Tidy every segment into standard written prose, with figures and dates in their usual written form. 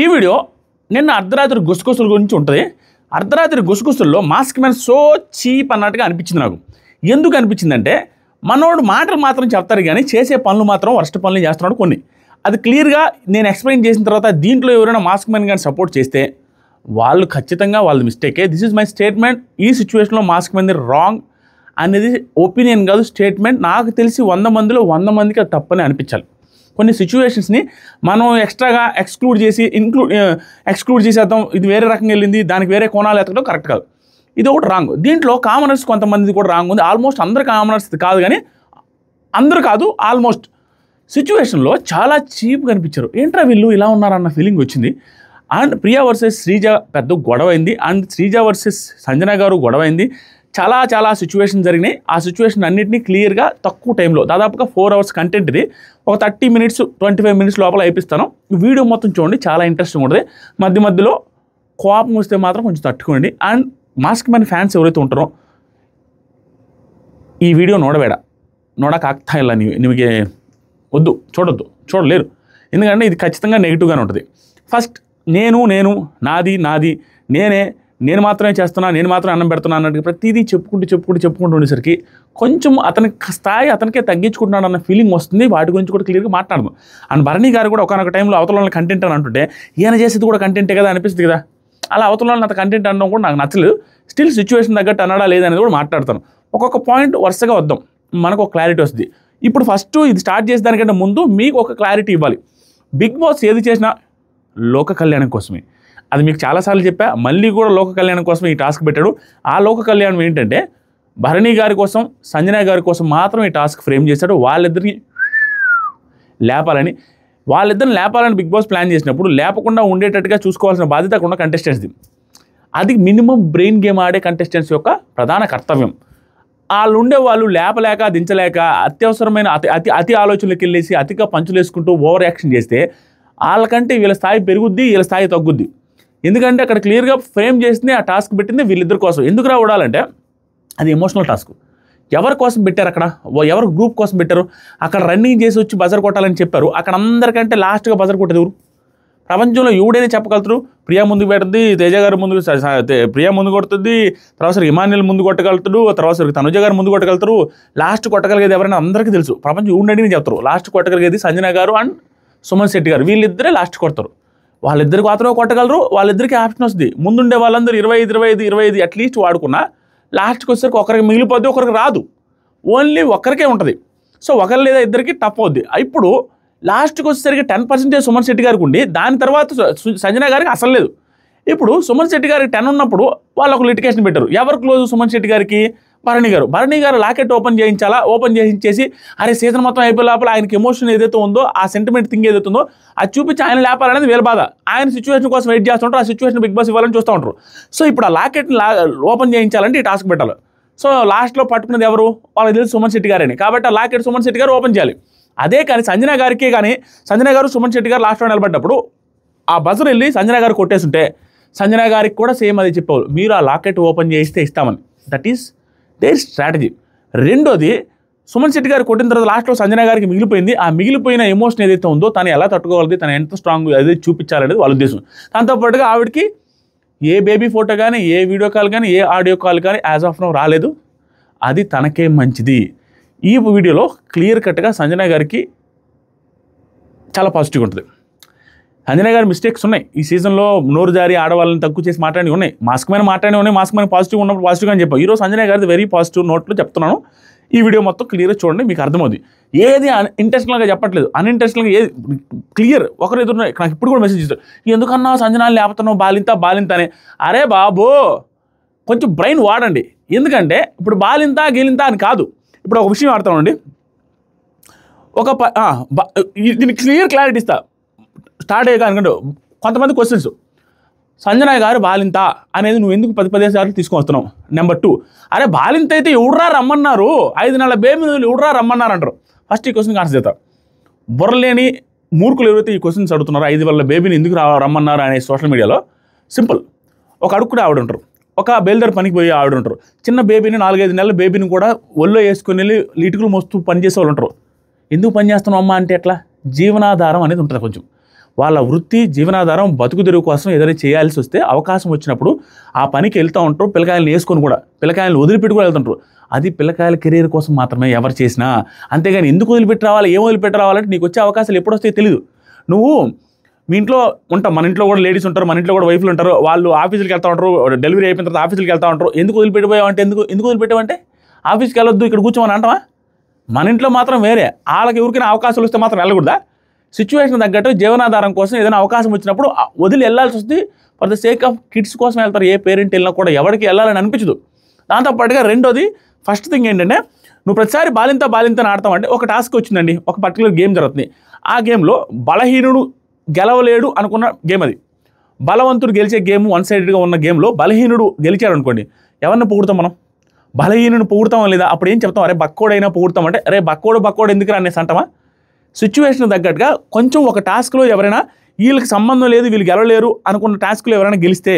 ఈ వీడియో నిన్న అర్ధరాత్రి గుసగుసల గురించి ఉంటుంది. అర్ధరాత్రి గుసగుసల్లో మాస్క్ మ్యాన్ సో చీప్ అన్నట్టుగా అనిపించింది నాకు. ఎందుకు అనిపించిందంటే మనోడు మాటలు మాత్రం చెప్తారు కానీ చేసే పనులు మాత్రం వర్స్ట్ పనులు చేస్తున్నాడు కొన్ని. అది క్లియర్గా నేను ఎక్స్ప్లెయిన్ చేసిన తర్వాత దీంట్లో ఎవరైనా మాస్క్ మ్యాన్ కానీ సపోర్ట్ చేస్తే వాళ్ళు ఖచ్చితంగా వాళ్ళ మిస్టేకే. This is my statement. ఈ సిచ్యువేషన్లో మాస్క్ మ్యాన్ రాంగ్ అనేది ఒపీనియన్ కాదు, స్టేట్మెంట్. నాకు తెలిసి 100 మందిలో 100 మందికి అది తప్పని అనిపించాలి. కొన్ని సిచ్యువేషన్స్ని మనం ఎక్స్ట్రాగా ఎక్స్క్లూడ్ చేసేద్దాం, ఇది వేరే రకంగా వెళ్ళింది, దానికి వేరే కోణాలు ఎత్తడం కరెక్ట్ కాదు. ఇది ఒకటి రాంగ్. దీంట్లో కామనర్స్ కొంతమంది కూడా రాంగ్ ఉంది. ఆల్మోస్ట్ అందరు కామనర్స్ కాదు కానీ అందరూ కాదు, ఆల్మోస్ట్ సిచ్యువేషన్లో చాలా చీప్గా అనిపించారు. ఏంట్రా వీళ్ళు ఇలా ఉన్నారన్న ఫీలింగ్ వచ్చింది. అండ్ ప్రియా వర్సెస్ శ్రీజ పెద్ద గొడవ అయింది. అండ్ శ్రీజ వర్సెస్ సంజన గారు గొడవ అయింది. చాలా సిచ్యువేషన్ జరిగినాయి. ఆ సిచ్యువేషన్ అన్నింటినీ క్లియర్గా తక్కువ టైంలో, దాదాపుగా 4 hours కంటెంట్ ఇది, ఒక 30 minutes 25 minutes లోపల అయిపిస్తాను. వీడియో మొత్తం చూడండి, చాలా ఇంట్రెస్టింగ్ ఉంటుంది. మధ్యలో కోపం వస్తే మాత్రం కొంచెం తట్టుకోండి. అండ్ మాస్క్ మ్యాన్ ఫ్యాన్స్ ఎవరైతే ఉంటారో ఈ వీడియో ನೋಡೋಕ್ಕಾಗ್ತಾ ಇಲ್ಲ, ನಿಮಗೆ వద్దు, చూడలేరు. ఎందుకంటే ఇది ఖచ్చితంగా నెగిటివ్గానే ఉంటుంది. ఫస్ట్ నేను నాది నేను మాత్రమే చేస్తున్నా, నేను మాత్రమే అన్నం పెడుతున్నా అన్నట్టు ప్రతిదీ చెప్పుకుంటూ ఉండేసరికి కొంచెం అతని స్థాయి అతనికే తగ్గించుకుంటున్నాడు అన్న ఫీలింగ్ వస్తుంది. వాటి గురించి కూడా క్లియర్గా మాట్లాడదు. అండ్ భరణి గారు కూడా ఒకనొక టైంలో అవతల కంటెంట్ అని అంటుంటే ఈయన చేసేది కూడా కంటెంటే కదా అనిపిస్తుంది కదా. అలా అవతల అంత కంటెంట్ అనడం కూడా నాకు నచ్చలేదు. స్టిల్ సిచ్యువేషన్ తగ్గట్టు అన్నాడా లేదనేది కూడా మాట్లాడతాను. ఒక్కొక్క పాయింట్ వరుసగా వద్దాం, మనకు ఒక క్లారిటీ వస్తుంది. ఇప్పుడు ఫస్ట్ ఇది స్టార్ట్ చేసే దానికంటే ముందు మీకు ఒక క్లారిటీ ఇవ్వాలి. బిగ్ బాస్ ఏది చేసినా లోక కళ్యాణం కోసమే. అది మీకు చాలాసార్లు చెప్పా, మళ్ళీ కూడా లోక కళ్యాణం కోసం ఈ టాస్క్ పెట్టాడు. ఆ లోక కళ్యాణం ఏంటంటే భరణి గారి కోసం, సంజన గారి కోసం మాత్రం ఈ టాస్క్ ఫ్రేమ్ చేశాడు. వాళ్ళిద్దరిని లేపాలని బిగ్ బాస్ ప్లాన్ చేసినప్పుడు లేపకుండా ఉండేటట్టుగా చూసుకోవాల్సిన బాధ్యత అక్కడ ఉన్న కంటెస్టెంట్స్ది. అది మినిమం బ్రెయిన్ గేమ్ ఆడే కంటెస్టెంట్స్ యొక్క ప్రధాన కర్తవ్యం. వాళ్ళు లేపలేక దించలేక అత్యవసరమైన అతి ఆలోచనలకు వెళ్ళేసి అతిగా పంచులు వేసుకుంటూ ఓవర్ యాక్షన్ చేస్తే వాళ్ళకంటే వీళ్ళ స్థాయి పెరుగుద్ది, వీళ్ళ స్థాయి తగ్గుద్ది. ఎందుకంటే అక్కడ క్లియర్గా ఫ్రేమ్ చేసింది, ఆ టాస్క్ పెట్టింది వీళ్ళిద్దరి కోసం. ఎందుకు రావడాలంటే అది ఎమోషనల్ టాస్క్. ఎవరి కోసం పెట్టారు, అక్కడ ఎవరు గ్రూప్ కోసం పెట్టారు. అక్కడ రన్నింగ్ చేసి వచ్చి బజర్ కొట్టాలని చెప్పారు. అక్కడ అందరికంటే లాస్ట్గా బజర్ కొట్టేది ఎవరు? ప్రపంచంలో ఎవడైనా చెప్పగలుగుతారు. ప్రియా ముందుకు పెడుతుంది, తేజ గారు ప్రియా ముందు కొడుతుంది, తర్వాత ఇమాన్యుల్ ముందు కొట్టగలుగుతాడు, తర్వాత తనుజ గారు ముందు కొట్టగలుగుతారు. లాస్ట్ కొట్టగలిగేది ఎవరైనా అందరికీ తెలుసు, ప్రపంచం ఎవడిని చెప్తారు. లాస్ట్ కొట్టగలిగేది సంజన గారు అండ్ సుమన్ శెట్టి గారు. వీళ్ళిద్దరే లాస్ట్ కొడతారు. వాళ్ళిద్దరికి మాత్రమే కొట్టగలరు. వాళ్ళిద్దరికి ఆప్షన్ వస్తుంది. ముందుండే వాళ్ళందరూ 25 అట్లీస్ట్ వాడుకున్నా లాస్ట్కి వచ్చేసరికి ఒకరికి మిగిలిపోద్ది, ఒకరికి రాదు. ఓన్లీ ఒక్కరికే ఉంటుంది. సో ఒకరు లేదా ఇద్దరికి టఫ్ అవుద్ది. ఇప్పుడు లాస్ట్కి వచ్చేసరికి 10% సుమన్ శెట్టి గారికి ఉండి దాని తర్వాత సంజన గారికి అసలు లేదు. ఇప్పుడు సుమన్ శెట్టి గారికి 10 ఉన్నప్పుడు వాళ్ళు ఒక లిటికేషన్ పెట్టారు. ఎవరు క్లోజ్ సుమన్ శెట్టి గారికి? భరణి గారు లాకెట్ ఓపెన్ చేయించేసి అరే సీజన్ మొత్తం అయిపోయే లోపల ఆయనకి ఎమోషన్ ఏదైతే ఉందో, ఆ సెంటిమెంట్ థింగ్ ఏదైతే ఉందో అది చూపించి ఆయన లేపాలనేది వీళ్ళ బాధ. ఆయన సిచ్యువేషన్ కోసం వెయిట్ చేస్తుంటారు. ఆ సిచ్యువేషన్ బిగ్ బాస్ ఇవ్వాలని చూస్తూ ఉంటారు. సో ఇప్పుడు ఆ లాకెట్ని ఓపెన్ చేయించాలంటే ఈ టాస్క్ పెట్టాలి. సో లాస్ట్లో పట్టుకున్నది ఎవరు? వాళ్ళకి తెలిసి సుమన్ శెట్టి గారని. కాబట్టి ఆ లాకెట్ సుమన్ శెట్టి గారు ఓపెన్ చేయాలి. అదే కానీ సంజన గారు సుమన్ శెట్టి గారు లాస్ట్లో నిలబడ్డప్పుడు ఆ బజర్ వెళ్ళి సంజన గారు కొట్టేస్తుంటే సంజన గారికి కూడా సేమ్ అది చెప్పేవాళ్ళు, మీరు ఆ లాకెట్ ఓపెన్ చేయిస్తే ఇస్తామని. That is their strategy. రెండోది, సుమన్ శెట్టి గారు కొట్టిన తర్వాత లాస్ట్లో సంజన గారికి మిగిలిపోయింది. ఆ మిగిలిపోయిన ఎమోషన్ ఏదైతే ఉందో తను ఎలా తట్టుకోగలదు, తను ఎంత స్ట్రాంగ్ అదే చూపించాలనేది వాళ్ళ ఉద్దేశం. దాంతోపాటుగా ఆవిడకి ఏ బేబీ ఫోటో కానీ, ఏ వీడియో కాల్ కానీ, ఏ ఆడియో కాల్ కానీ యాజ్ ఆఫ్ నౌ రాలేదు. అది తనకే మంచిది. ఈ వీడియోలో క్లియర్ కట్గా సంజన గారికి చాలా పాజిటివ్గా ఉంటుంది. సంజన గారి మిస్టేక్స్ ఉన్నాయి. ఈ సీజన్లో నోరు జారి ఆడవాళ్ళని తక్కువ చేసి మాట్లాడి ఉన్నాయి. మాస్క్ మ్యాన్ పాజిటివ్ ఉన్నప్పుడు పాజిటివ్గా అని చెప్పాను. ఈరోజు సంజన గారిది వెరీ పాజిటివ్ నోట్లో చెప్తున్నాను. ఈ వీడియో మొత్తం క్లియర్గా చూడండి, మీకు అర్థమవుతుంది. ఏది ఇంటెన్షనల్గా చెప్పట్లేదు, అన్ఇంటెన్షనల్గా ఏది క్లియర్. ఒకరు ఎదురు నాకు ఇప్పుడు కూడా మెసేజ్ ఇస్తారు, ఎందుకన్నా సంజనాన్ని లేపుతున్నావు బాలింత అని. అరే బాబు, కొంచెం బ్రెయిన్ వాడండి. ఎందుకంటే ఇప్పుడు గేలింత అని కాదు. ఇప్పుడు ఒక విషయం ఆడతామండి, దీనికి క్లారిటీ ఇస్తా. స్టార్ట్ అయ్యాక అనుకుంటే కొంతమంది క్వశ్చన్స్, సంజన గారు బాలింత అనేది నువ్వు ఎందుకు 10 సార్లు తీసుకొని వస్తున్నావు? నెంబర్ 2, అరే బాలింత అయితే ఎవడరా రమ్మన్నారు, 5 నెలల బేబీ ఎవడరా రమ్మన్నారు అంటారు. ఫస్ట్ ఈ క్వశ్చన్కి ఆన్సర్ చేస్తారు. బుర్రలేని మూర్ఖులు ఎవరైతే ఈ క్వశ్చన్స్ అడుగుతున్నారో 5 నెలల బేబీని ఎందుకు రమ్మన్నారు అనే సోషల్ మీడియాలో సింపుల్. ఒక అడుక్కుడే ఆవిడ ఉంటారు, ఒక బయలుదేరి పనికి పోయి ఆవిడ ఉంటారు. చిన్న బేబీని 4-5 నెలల బేబీని కూడా ఒళ్ళో వేసుకొని వెళ్ళి ఇటుకలు మోస్తూ పని చేసే వాళ్ళు ఉంటారు. ఎందుకు పని చేస్తున్నావు అమ్మ అంటే ఎట్లా? జీవనాధారం అనేది ఉంటుంది. కొంచెం వాళ్ళ వృత్తి జీవనాధారం బతుకు తెరువు కోసం ఏదైనా చేయాల్సి వస్తే అవకాశం వచ్చినప్పుడు ఆ పనికి వెళ్తూ ఉంటారు. పిల్లకాయలను వేసుకొని కూడా పిల్లకాయలను వదిలిపెట్టి కూడా వెళ్తుంటారు. అది పిల్లకాయల కెరీర్ కోసం మాత్రమే ఎవరు చేసినా. అంతేగాని ఎందుకు వదిలిపెట్టి రావాలి, ఏం వదిలిపెట్టి రావాలంటే నీకు వచ్చే అవకాశాలు ఎప్పుడు వస్తాయో తెలియదు. నువ్వు మీ ఇంట్లో ఉంటావు, మన ఇంట్లో కూడా లేడీస్ ఉంటారు, మన ఇంట్లో కూడా వైఫ్లు ఉంటారు. వాళ్ళు ఆఫీసులకు వెళ్తూ ఉంటారు, డెలివరీ అయిపోయిన తర్వాత ఆఫీసులకు వెళ్తూ ఉంటారు. ఎందుకు వదిలిపెట్టిపోయావంటే ఎందుకు వదిలిపెట్టావంటే ఆఫీస్కి వెళ్ళొద్దు, ఇక్కడ కూర్చోమని అంటావా? మన ఇంట్లో మాత్రం వేరే, వాళ్ళకి ఎవరికైనా అవకాశాలు వస్తే మాత్రం వెళ్ళకూడదా? సిచ్యువేషన్ తగ్గట్టు జీవనాధారం కోసం ఏదైనా అవకాశం వచ్చినప్పుడు వదిలి వెళ్ళాల్సి వస్తుంది. For the sake of kids కోసం వెళ్తారు. ఏ పేరెంట్ వెళ్ళినా కూడా ఎవరికి వెళ్ళాలని అనిపించదు. దాంతోపాటుగా రెండోది, ఫస్ట్ థింగ్ ఏంటంటే, నువ్వు ప్రతిసారి బాలింతని ఆడతామంటే ఒక టాస్క్ వచ్చిందండి, ఒక పర్టికులర్ గేమ్ జరుగుతుంది. ఆ గేమ్లో బలహీనుడు గెలవలేడు అనుకున్న గేమ్ అది. బలవంతుడు గెలిచే గేమ్ వన్ సైడెడ్గా ఉన్న గేమ్లో బలహీనుడు గెలిచాడు అనుకోండి, ఎవరిని పొగుడతాం మనం? బలహీనుని పొగుడతామా లేదా? అప్పుడు ఏం చెప్తాం? అరే బక్కోడైనా పొగుడతామంటే, అరే బక్కోడు ఎందుకు అనేసి అంటామా? సిచ్యువేషన్ తగ్గట్టుగా కొంచెం ఒక టాస్క్లో ఎవరైనా వీళ్ళకి సంబంధం లేదు, వీళ్ళు గెలవలేరు అనుకున్న టాస్క్లో ఎవరైనా గెలిస్తే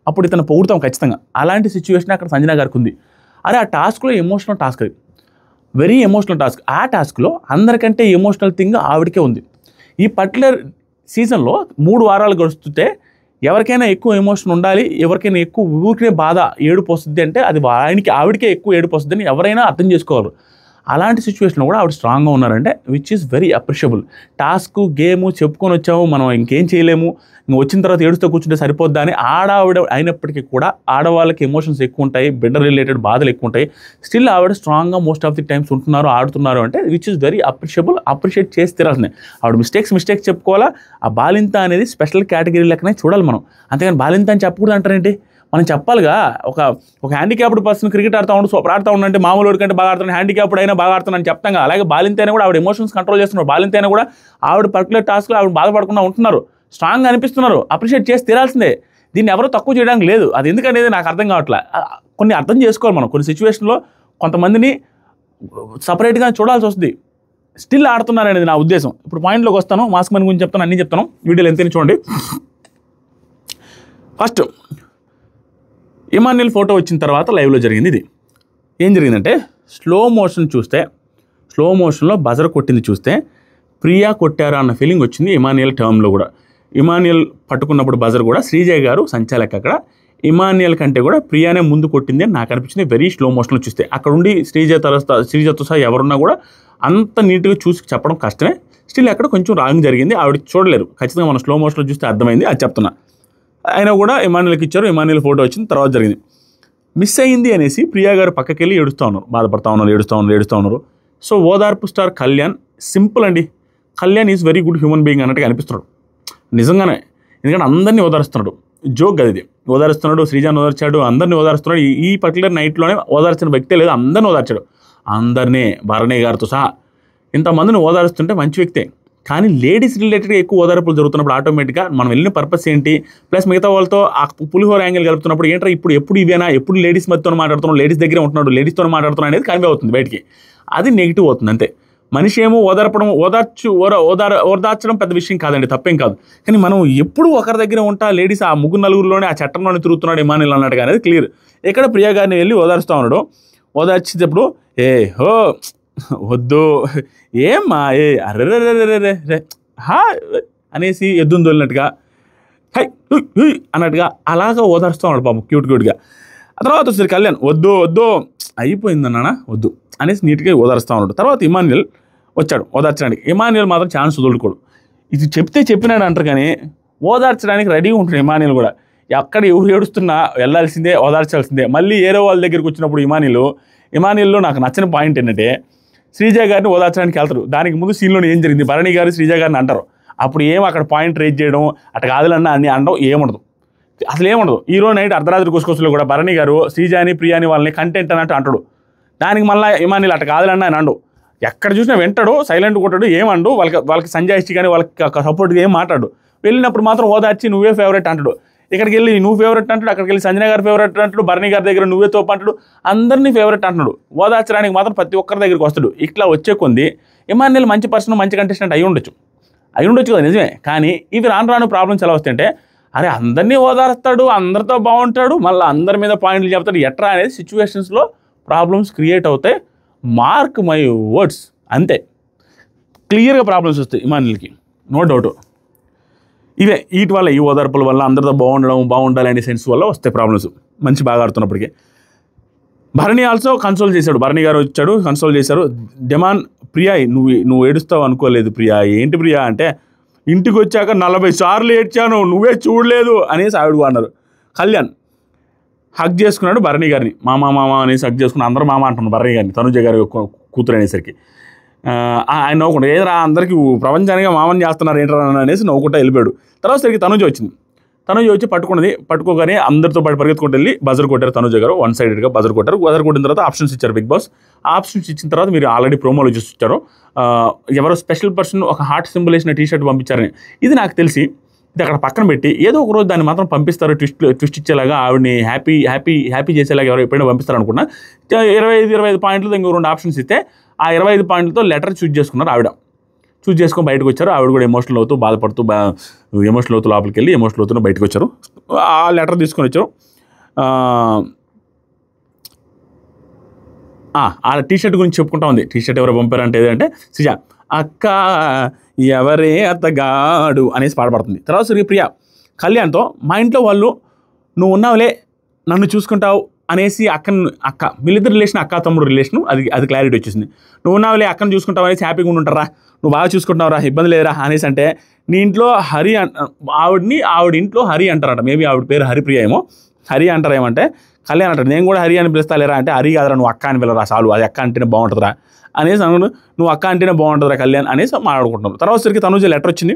అప్పుడు ఇతను పొగుడతాం ఖచ్చితంగా. అలాంటి సిచ్యువేషన్ అక్కడ సంజన గారికి ఉంది. అరే ఆ టాస్క్లో ఎమోషనల్ టాస్క్, అది వెరీ ఎమోషనల్ టాస్క్. ఆ టాస్క్లో అందరికంటే ఎమోషనల్ థింగ్ ఆవిడకే ఉంది. ఈ పర్టికులర్ సీజన్లో 3 వారాలు గడుస్తుంటే ఎవరికైనా ఎక్కువ ఎమోషన్ ఉండాలి, ఎవరికైనా ఎక్కువ ఊరికే బాధ ఏడుపు వస్తుంది అంటే అది ఆవిడకే ఎక్కువ ఏడుపు వస్తుందని ఎవరైనా అర్థం చేసుకోవాలి. అలాంటి సిచ్యువేషన్లో కూడా ఆవిడ స్ట్రాంగ్గా ఉన్నారంటే which is very appreciable. Task game చెప్పుకొని వచ్చాము, మనం ఇంకేం చేయలేము, వచ్చిన తర్వాత ఏడుస్తూ కూర్చుంటే సరిపోద్దా అని ఆవిడ అయినప్పటికీ కూడా ఆడవాళ్ళకి ఎమోషన్స్ ఎక్కువ ఉంటాయి, బిడ్డ రిలేటెడ్ బాధలు ఎక్కువ ఉంటాయి. స్టిల్ ఆవిడ స్ట్రాంగ్గా మోస్ట్ ఆఫ్ ది టైమ్స్ ఉంటున్నారు, ఆడుతున్నారు అంటే which is very appreciable. Appreciate చేసి తీరాల్సిందే. ఆవిడ మిస్టేక్స్ చెప్పుకోవాలా. ఆ బాలింత అనేది స్పెషల్ కేటగిరీ లెక్కనే చూడాలి మనం. అంతేగాని బాలింత అని చెప్పకూడదు అంటారేంటి? మనం చెప్పాలిగా. ఒక హ్యాండిక్యాప్డ్ పర్సన్ క్రికెట్ ఆడుతూ ఉండు, సూపర్ ఆడుతూ ఉండంటే మామూలు కంటే బాగా ఆడుతున్నాను, హ్యాండిక్యాప్డ్ అయినా బాగా ఆడుతున్నాను చెప్తాం. అలాగే బాలింత అయినా కూడా ఆవిడ ఎమోషన్స్ కంట్రోల్ చేస్తున్నారు. బాలింత అయినా కూడా ఆవిడ పర్టికులర్ టాస్క్లో ఆవిడ బాధపడకుండా ఉంటున్నారు, స్ట్రాంగ్గా అనిపిస్తున్నారు. అప్రిషియేట్ చేసి తీరాల్సిందే. దీన్ని ఎవరో తక్కువ చేయడానికి లేదు. అది ఎందుకనేది నాకు అర్థం కావట్లే. కొన్ని అర్థం చేసుకోవాలి మనం. కొన్ని సిచ్యువేషన్లో కొంతమందిని సపరేట్గా చూడాల్సి వస్తుంది. స్టిల్ ఆడుతున్నారనేది నా ఉద్దేశం. ఇప్పుడు పాయింట్లోకి వస్తాను. మాస్క్ మన్ గురించి చెప్తాను, అన్నీ చెప్తాను. వీడియోలు ఎంతైనా చూడండి. ఫస్ట్ ఇమాన్యుల్ ఫోటో వచ్చిన తర్వాత లైవ్లో జరిగింది ఇది. ఏం జరిగిందంటే స్లో మోషన్లో బజర్ కొట్టింది చూస్తే ప్రియా కొట్టారా అన్న ఫీలింగ్ వచ్చింది ఇమాన్యుల్ టర్మ్లో కూడా. ఇమాన్యుల్ పట్టుకున్నప్పుడు బజర్ కూడా శ్రీజయ్ గారు సంచాలక అక్కడ ఇమాన్యుల్ కంటే కూడా ప్రియానే ముందు కొట్టింది అని నాకు అనిపించింది. వెరీ స్లో మోషన్లో చూస్తే అక్కడ ఉండి శ్రీజతో సహా ఎవరున్నా కూడా అంత నీట్గా చూసి చెప్పడం కష్టమే. స్టిల్ అక్కడ కొంచెం రాంగ్ జరిగింది. ఆవిడ చూడలేరు, ఖచ్చితంగా మనం స్లో మోషన్లో చూస్తే అర్థమైంది, అది చెప్తున్నా. అయినా కూడా ఇమాన్యుల్కి ఇచ్చారు. ఇమాన్యుల్ ఫోటో వచ్చిన తర్వాత జరిగింది. మిస్ అయింది అనేసి ప్రియా గారు పక్కకి వెళ్ళి బాధపడతా ఉన్నారు, ఏడుస్తూ ఉన్నారు. సో ఓదార్పు స్టార్ కళ్యాణ్ సింపుల్ అండి. Kalyan is very good human being అన్నట్టుగా అనిపిస్తున్నాడు నిజంగానే. ఎందుకంటే అందరినీ ఓదారుస్తున్నాడు. జోక్ అది ఓదారుస్తున్నాడు. శ్రీజాన్ని ఓదార్చాడు, అందరినీ ఓదారుస్తున్నాడు. ఈ పర్టికులర్ నైట్లోనే ఓదార్చిన వ్యక్తే లేదు, అందరినీ ఓదార్చాడు. అందరినీ, భరణి గారితో సహా ఇంతమందిని ఓదారుస్తుంటే మంచి వ్యక్తే. కానీ లేడీస్ రిలేటెడ్గా ఎక్కువ ఓదార్పులు జరుగుతున్నప్పుడు ఆటోమేటిక్గా మనం వెళ్ళిన పర్పస్ ఏంటి, ప్లస్ మిగతా వాళ్ళతో ఆ పులిహోర యాంగిల్ కలుపుతున్నప్పుడు ఏంట్రా ఎప్పుడు ఇవేనా, ఎప్పుడు లేడీస్ మధ్యతో మాట్లాడుతున్నాడు, లేడీస్ దగ్గర ఉంటున్నాడు, లేడీస్తో మాట్లాడుతున్నాడు అనేది కన్వే అవుతుంది బయటికి. అది నెగిటివ్ అవుతుంది అంతే. మనిషి ఏమో ఓదార్చడం పెద్ద విషయం కాదండి, తప్పేం కాదు. కానీ మనం ఎప్పుడు ఒకరి దగ్గర ఉంటా, లేడీస్ ఆ 3-4లోనే ఆ చట్టంలోనే తిరుగుతున్నాడు ఇమాన్యుల్ అన్నట్టుగా అనేది క్లియర్. ఇక్కడ ప్రియా గారిని వెళ్ళి ఓదారుస్తూ ఉన్నాడు. ఓదార్చేటప్పుడు వద్దు ఏమ్మా అర్రెర్రెర్రెర్రె అనేసి ఎద్దును తోలినట్టుగా హై అన్నట్టుగా అలాగా ఓదారుస్తూ ఉన్నాడు పాపం క్యూట్గా. ఆ తర్వాత వచ్చేసరి కళ్యాణ్ వద్దు అయిపోయిందన్న వద్దు అనేసి నీట్గా ఓదారుస్తూ ఉన్నాడు. తర్వాత ఇమాన్యుల్ వచ్చాడు ఓదార్చడానికి. ఇమాన్యుల్ మాత్రం ఛాన్స్ వదులుకోడు. ఇది చెప్పినాడు అంటారు కానీ ఓదార్చడానికి రెడీగా ఉంటాడు ఇమాన్యుల్ కూడా. ఎక్కడ ఎవరు ఏడుస్తున్నా వెళ్ళాల్సిందే, ఓదార్చాల్సిందే. మళ్ళీ ఏరో వాళ్ళ దగ్గరికి వచ్చినప్పుడు ఇమాన్యుల్లో నాకు నచ్చిన పాయింట్ ఏంటంటే శ్రీజ గారిని ఓదార్చడానికి వెళ్తారు. దానికి ముందు సీన్లోనే ఏం జరిగింది, భరణి గారు శ్రీజ గారిని అంటారు. అప్పుడు అక్కడ పాయింట్ రేజ్ చేయడం అటు కాదులన్నా అన్ని అనడం ఏముండదు, అసలు ఏముండదు. ఈరోజు నైట్ అర్ధరాత్రి కుసుకొస్తులో కూడా భరణి గారు శ్రీజాని ప్రియాని వాళ్ళని కంటెంట్ అన్నట్టు అంటాడు. దానికి మళ్ళీ ఇమాన్యుల్ అటు కాదులన్నా అని అండు. ఎక్కడ చూసినా వింటాడు, సైలెంట్ కొట్టాడు, ఏమండు. వాళ్ళకి సంజాయిష్టి కానీ వాళ్ళకి సపోర్ట్గా ఏం మాట్లాడు. వెళ్ళినప్పుడు మాత్రం ఓదార్చి నువ్వే ఫేవరెట్ అంటాడు. ఇక్కడికి వెళ్ళి నువ్వు ఫేవరెట్ అంటాడు, అక్కడికి వెళ్ళి సంజన గారు ఫేవరెట్ అంటాడు, భరణి గారి దగ్గర నువ్వే తోపు అంటాడు, అందరినీ ఫేవరెట్ అంటున్నాడు. ఓదార్చడానికి మాత్రం ప్రతి ఒక్కరి దగ్గరికి వస్తాడు. ఇట్లా వచ్చే కొంది ఇమాన్యుల్ మంచి పర్సన్, మంచి కంటెస్టెంట్ అయి ఉండొచ్చు కదా, నిజమే. కానీ ఇవి రాను ప్రాబ్లమ్స్ ఎలా వస్తాయంటే, అరే అందరినీ ఓదారుస్తాడు, అందరితో బాగుంటాడు, మళ్ళీ అందరి మీద పాయింట్లు చెప్తాడు, ఎట్రా అనేది సిచ్యువేషన్స్లో ప్రాబ్లమ్స్ క్రియేట్ అవుతాయి. మార్క్ మై వర్డ్స్, అంతే. క్లియర్గా ప్రాబ్లమ్స్ వస్తాయి ఇమాన్యుల్కి, నో డౌట్. ఇవే వీటి వల్ల, ఈ ఓదార్పుల వల్ల, అందరితో బాగుండాలి అనే సెన్స్ వల్ల వస్తాయి ప్రాబ్లమ్స్. మంచి బాగా ఆడుతున్నప్పటికీ. భరణి ఆల్సో కన్సోల్ చేశాడు. భరణి గారు వచ్చాడు, కన్సోల్ చేశారు. డెమాన్, ప్రియా నువ్వు ఏడుస్తావు అనుకోలేదు ప్రియా, ఏంటి ప్రియా అంటే, ఇంటికి వచ్చాక 40 సార్లు ఏడ్చాను, నువ్వే చూడలేదు అనేసి ఆవిడ అన్నారు. కళ్యాణ్ హగ్ చేసుకున్నాడు భరణి గారిని, మామ అనేసి హగ్ చేసుకుని, అందరూ మామ అంటున్నారు భరణి గారిని, తనుజ గారి కూతురు అనేసరికి. ఆయన నవ్వుకుంటా, ఏదరా అందరికీ ప్రపంచానికి మామని చేస్తున్నారు ఏంటరా అనేసి నవ్వుకుంటా వెళ్ళిపోయాడు. తర్వాత సరికి తనుజ వచ్చింది. తనుజ వచ్చి పట్టుకోగానే అందరితో పాటు పరిగెత్తుకుంటూ వెళ్ళి బజర్ కొట్టారు. తనుజ గారు వన్ సైడెడ్గా బజర్ కొట్టారు. బజర్ కొట్టిన తర్వాత ఆప్షన్స్ ఇచ్చారు బిగ్ బాస్. ఆప్షన్స్ ఇచ్చిన తర్వాత మీరు ఆల్రెడీ ప్రోమోలో చూసి ఎవరో స్పెషల్ పర్సన్ ఒక హార్ట్ సింబల్ వేసిన టీ-షర్ట్ పంపించారని. ఇది నాకు తెలిసి ఇది అక్కడ పక్కన పెట్టి ఏదో ఒక రోజు దాన్ని మాత్రం పంపిస్తారు, ట్విస్ట్ ఇచ్చేలాగా, ఆవిడని హ్యాపీ చేసేలాగా ఎవరో ఎప్పుడైనా పంపిస్తారు అనుకున్నా. 25 పాయింట్లు ఇంకో 2 ఆప్షన్స్ ఇస్తే ఆ 25 పాయింట్లతో లెటర్ చూజ్ చేసుకున్నారు. ఆవిడ చూజ్ చేసుకొని బయటకు వచ్చారు. ఆవిడ కూడా ఎమోషనల్ అవుతూ బాధపడుతూ ఎమోషనల్ అవుతూ లోపలికి వెళ్ళి ఎమోషనల్ అవుతూ బయటకు వచ్చారు. ఆ లెటర్ తీసుకొని వచ్చారు. ఆ టీ-షర్ట్ గురించి చెప్పుకుంటా ఉంది. టీ-షర్ట్ ఎవరు పంపారంటే ఏదంటే శ్రీజ, అక్క ఎవరే అత్తగాడు అనేసి పాడబడుతుంది. తర్వాత సరి ప్రియా కళ్యాణ్తో, మా ఇంట్లో వాళ్ళు నువ్వు ఉన్నావులే నన్ను చూసుకుంటావు అనేసి అక్క వీళ్ళిద్దరు రిలేషన్, అక్క తమ్ముడు రిలేషను, అది క్లారిటీ వచ్చేసింది. నువ్వు ఉన్నావులే అక్కను చూసుకుంటావు అనేసి హ్యాపీగా ఉంటారా, నువ్వు బాగా చూసుకుంటున్నావురా, ఇబ్బంది లేదురా అనేసి అంటే, నీ ఇంట్లో హరి ఆవిడ ఇంట్లో హరి అంటారట. మేబీ ఆవిడ పేరు హరిప్రియ ఏమో, హరి అంటారు. ఏమంటే కళ్యాణ్ అంటారు, నేను కూడా హరి అని పిలుస్తాలేరా అంటే, హరి కాదురా నువ్వు అక్క అని పిల్లరా చాలు, అది అక్క అంటేనే బాగుంటుందిరా అనేసి అనుకుని, నువ్వు అక్క అంటేనే బాగుంటుందిరా కళ్యాణ్ అనేసి మాట్లాడుకుంటున్నారు. తర్వాత సరికి తనుజ లెటర్ వచ్చింది.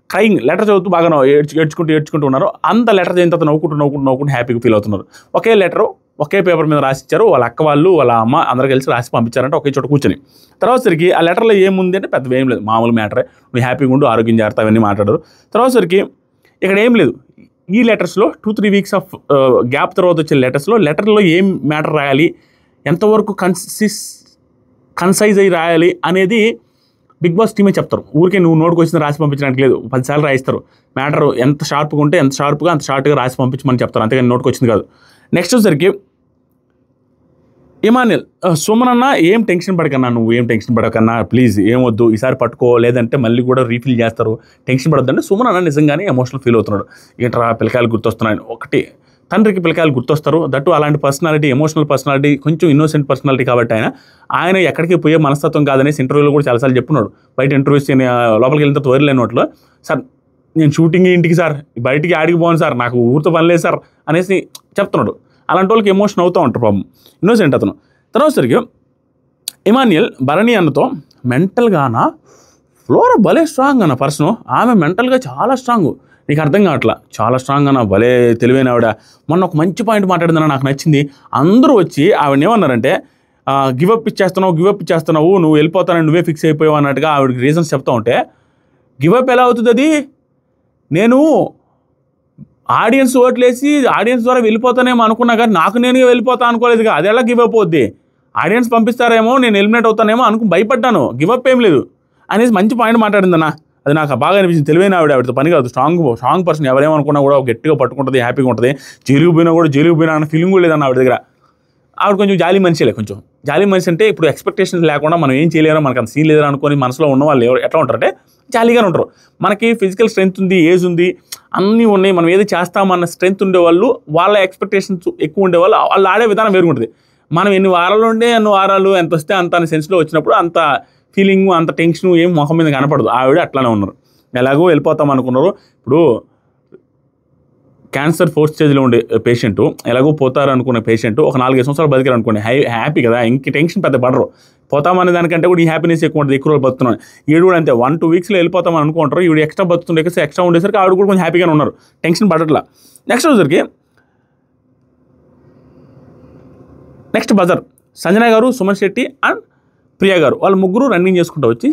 క్రైయింగ్ లెటర్ చదువుతూ బాగా ఏడ్చుకుంటూ ఉన్నారు. అంత లెటర్ చేసిన తర్వాత నవ్వుకుంటూ హ్యాపీగా ఫీల్ అవుతున్నారు. ఒకే లెటరు ఒకే పేపర్ మీద రాసిచ్చారు. వాళ్ళ అక్క వాళ్ళు వాళ్ళ అమ్మ అందరూ కలిసి రాసి పంపించారంటే ఒకే చోట కూర్చొని. తర్వాత సరికి ఆ లెటర్లో ఏముంది అంటే పెద్దగా ఏం లేదు, మామూలు మ్యాటరే, నువ్వు హ్యాపీగా ఉండు, ఆరోగ్యం జాగ్రత్త అవన్నీ మాట్లాడారు. తర్వాత సరికి ఇక్కడ ఏం లేదు. ఈ లెటర్స్లో 2-3 వీక్స్ ఆఫ్ గ్యాప్ తర్వాత వచ్చే లెటర్లో ఏం మ్యాటర్ రాయాలి, ఎంతవరకు కన్సైజ్ అయ్యి రాయాలి అనేది బిగ్ బాస్ టీమే చెప్తారు. ఊరికే నువ్వు నోటుకు వచ్చిన రాసి పంపించడానికి లేదు, 10 సార్లు రాయిస్తారు. మ్యాటర్ ఎంత షార్ప్గా ఉంటే అంత షార్ట్గా రాసి పంపించమని చెప్తారు, అంతేగాని నోటుకు వచ్చింది కాదు. నెక్స్ట్ వచ్చేసరికి ఇమాన్యుల్, సుమనన్న ఏం టెన్షన్ పడకన్నా ప్లీజ్, ఏమొద్దు ఈసారి పట్టుకో, లేదంటే మళ్ళీ కూడా రీఫిల్ చేస్తారు, టెన్షన్ పడొద్దంటే సుమనన్న నిజంగానే ఎమోషనల్ ఫీల్ అవుతున్నాడు. ఏంట్రా పిల్లకాయలు గుర్తొస్తున్నాయి, ఒకటి తండ్రికి పిల్లకాయలు గుర్తొస్తారు. దట్టు అలాంటి పర్సనాలిటీ, ఎమోషనల్ పర్సనాలిటీ, కొంచెం ఇన్నోసెంట్ పర్సనాలిటీ కాబట్టి ఆయన ఎక్కడికి పోయే మనస్తత్వం కాదనేసి ఇంటర్వ్యూలో కూడా చాలాసార్లు చెప్పున్నాడు. బయట ఇంటర్వ్యూస్ లోపలికి వెళ్ళిన తర్వాత వైరల్ అయినట్లు, సార్ నేను షూటింగ్ ఇంటికి సార్, బయటికి ఆడికి పోను సార్, నాకు ఊరితో పని లేదు సార్ అనేసి చెప్తున్నాడు. అలాంటి వాళ్ళకి ఎమోషన్ అవుతూ ఉంటారు పాపం, ఇన్నోసెంట్ అతను. తర్వాత సరిగ్గా ఇమాన్యుల్ భరణి అన్నతో మెంటల్గానా ఫ్లోరా భలే స్ట్రాంగ్ అన్న పర్సన్, ఆమె మెంటల్గా చాలా స్ట్రాంగ్, నీకు అర్థం కావట్లా, చాలా స్ట్రాంగ్ అన్న, భలే తెలివైన ఆవిడ. మొన్న ఒక మంచి పాయింట్ మాట్లాడిందన్న, నాకు నచ్చింది. అందరూ వచ్చి ఆవిడని ఏమన్నారంటే, గివప్ ఇచ్చేస్తున్నావు, నువ్వు వెళ్ళిపోతానని నువ్వే ఫిక్స్ అయిపోయావు అన్నట్టుగా ఆవిడకి రీజన్స్ చెప్తా ఉంటే, గివప్ ఎలా అవుతుంది, అది నేను ఆడియన్స్ ఓట్లేసి ఆడియన్స్ ద్వారా వెళ్ళిపోతానేమో అనుకున్నా, కానీ నాకు నేనుగా వెళ్ళిపోతా అనుకోలేదుగా, అది ఎలా గివప్ అవుద్ది, ఆడియన్స్ పంపిస్తారేమో నేను ఎలిమినేట్ అవుతానేమో భయపడ్డాను, గివప్ ఏం లేదు అనేసి మంచి పాయింట్ మాట్లాడిందన్న. అది నాకు బాగా అనిపించింది. తెలివైన ఆవిడతో పని కాదు, స్ట్రాంగ్ పర్సన్, ఎవరేమనుకున్నా కూడా గట్టిగా పట్టుకుంటుంది, హ్యాపీగా ఉంటుంది. జైలుకు పోయినా అన్న ఫీలింగ్ కూడా లేదన్న ఆవిడ దగ్గర. ఆవిడ కొంచెం జాలి మనిషిలే, కొంచెం జాలి మనిషి అంటే ఇప్పుడు ఎక్స్పెక్టేషన్స్ లేకుండా మనం ఏం చేయలేరో, మనకు అంత సీన్ లేదని అనుకొని మనసులో ఉన్న వాళ్ళు ఎట్లా ఉంటారంటే జాలీగానే ఉంటారు. మనకి ఫిజికల్ స్ట్రెంత్ ఉంది, ఏజ్ ఉంది, అన్నీ ఉన్నాయి, మనం ఏది చేస్తామన్న స్ట్రెంత్ ఉండేవాళ్ళు, వాళ్ళ ఎక్స్పెక్టేషన్స్ ఎక్కువ ఉండేవాళ్ళు, వాళ్ళు ఆడే విధానం వేరుగుంటుంది. మనం ఎన్ని వారాలు ఉండే అన్ని వారాలు ఎంత వస్తే అంత అనే సెన్స్లో వచ్చినప్పుడు అంత ఫీలింగ్, అంత టెన్షన్ ఏం ముఖం మీద కనపడదు. ఆవిడ అట్లానే ఉన్నారు, ఎలాగో వెళ్ళిపోతాం అనుకున్నారు. ఇప్పుడు క్యాన్సర్ 4th స్టేజ్లో ఉండే పేషెంట్, ఎలాగో పోతారు అనుకునే పేషెంట్ ఒక 4-5 సంవత్సరాలు బతికారు అనుకోండి, హ్యాపీ కదా, ఇంక టెన్షన్ పెద్ద పడరు. పోతామనే దానికంటే కూడా ఈ హ్యాపీనెస్ ఎక్కువ ఉంటుంది, ఎక్కువ రోజులు బతుకుతున్నాను. ఈడు కూడా అంతే, 1-2 వీక్స్లో వెళ్ళిపోతామని అనుకుంటారు. ఈవిడ ఎక్స్ట్రా బతుకుతుండే, ఎక్స్ట్రా ఉండేసరికి ఆవిడ కూడా కొంచెం హ్యాపీగానే ఉన్నారు, టెన్షన్ పడట్లా. నెక్స్ట్ బజర్ సంజన గారు, సుమన్ శెట్టి అండ్ ప్రియా గారు, వాళ్ళు ముగ్గురు రన్నింగ్ చేసుకుంటూ వచ్చి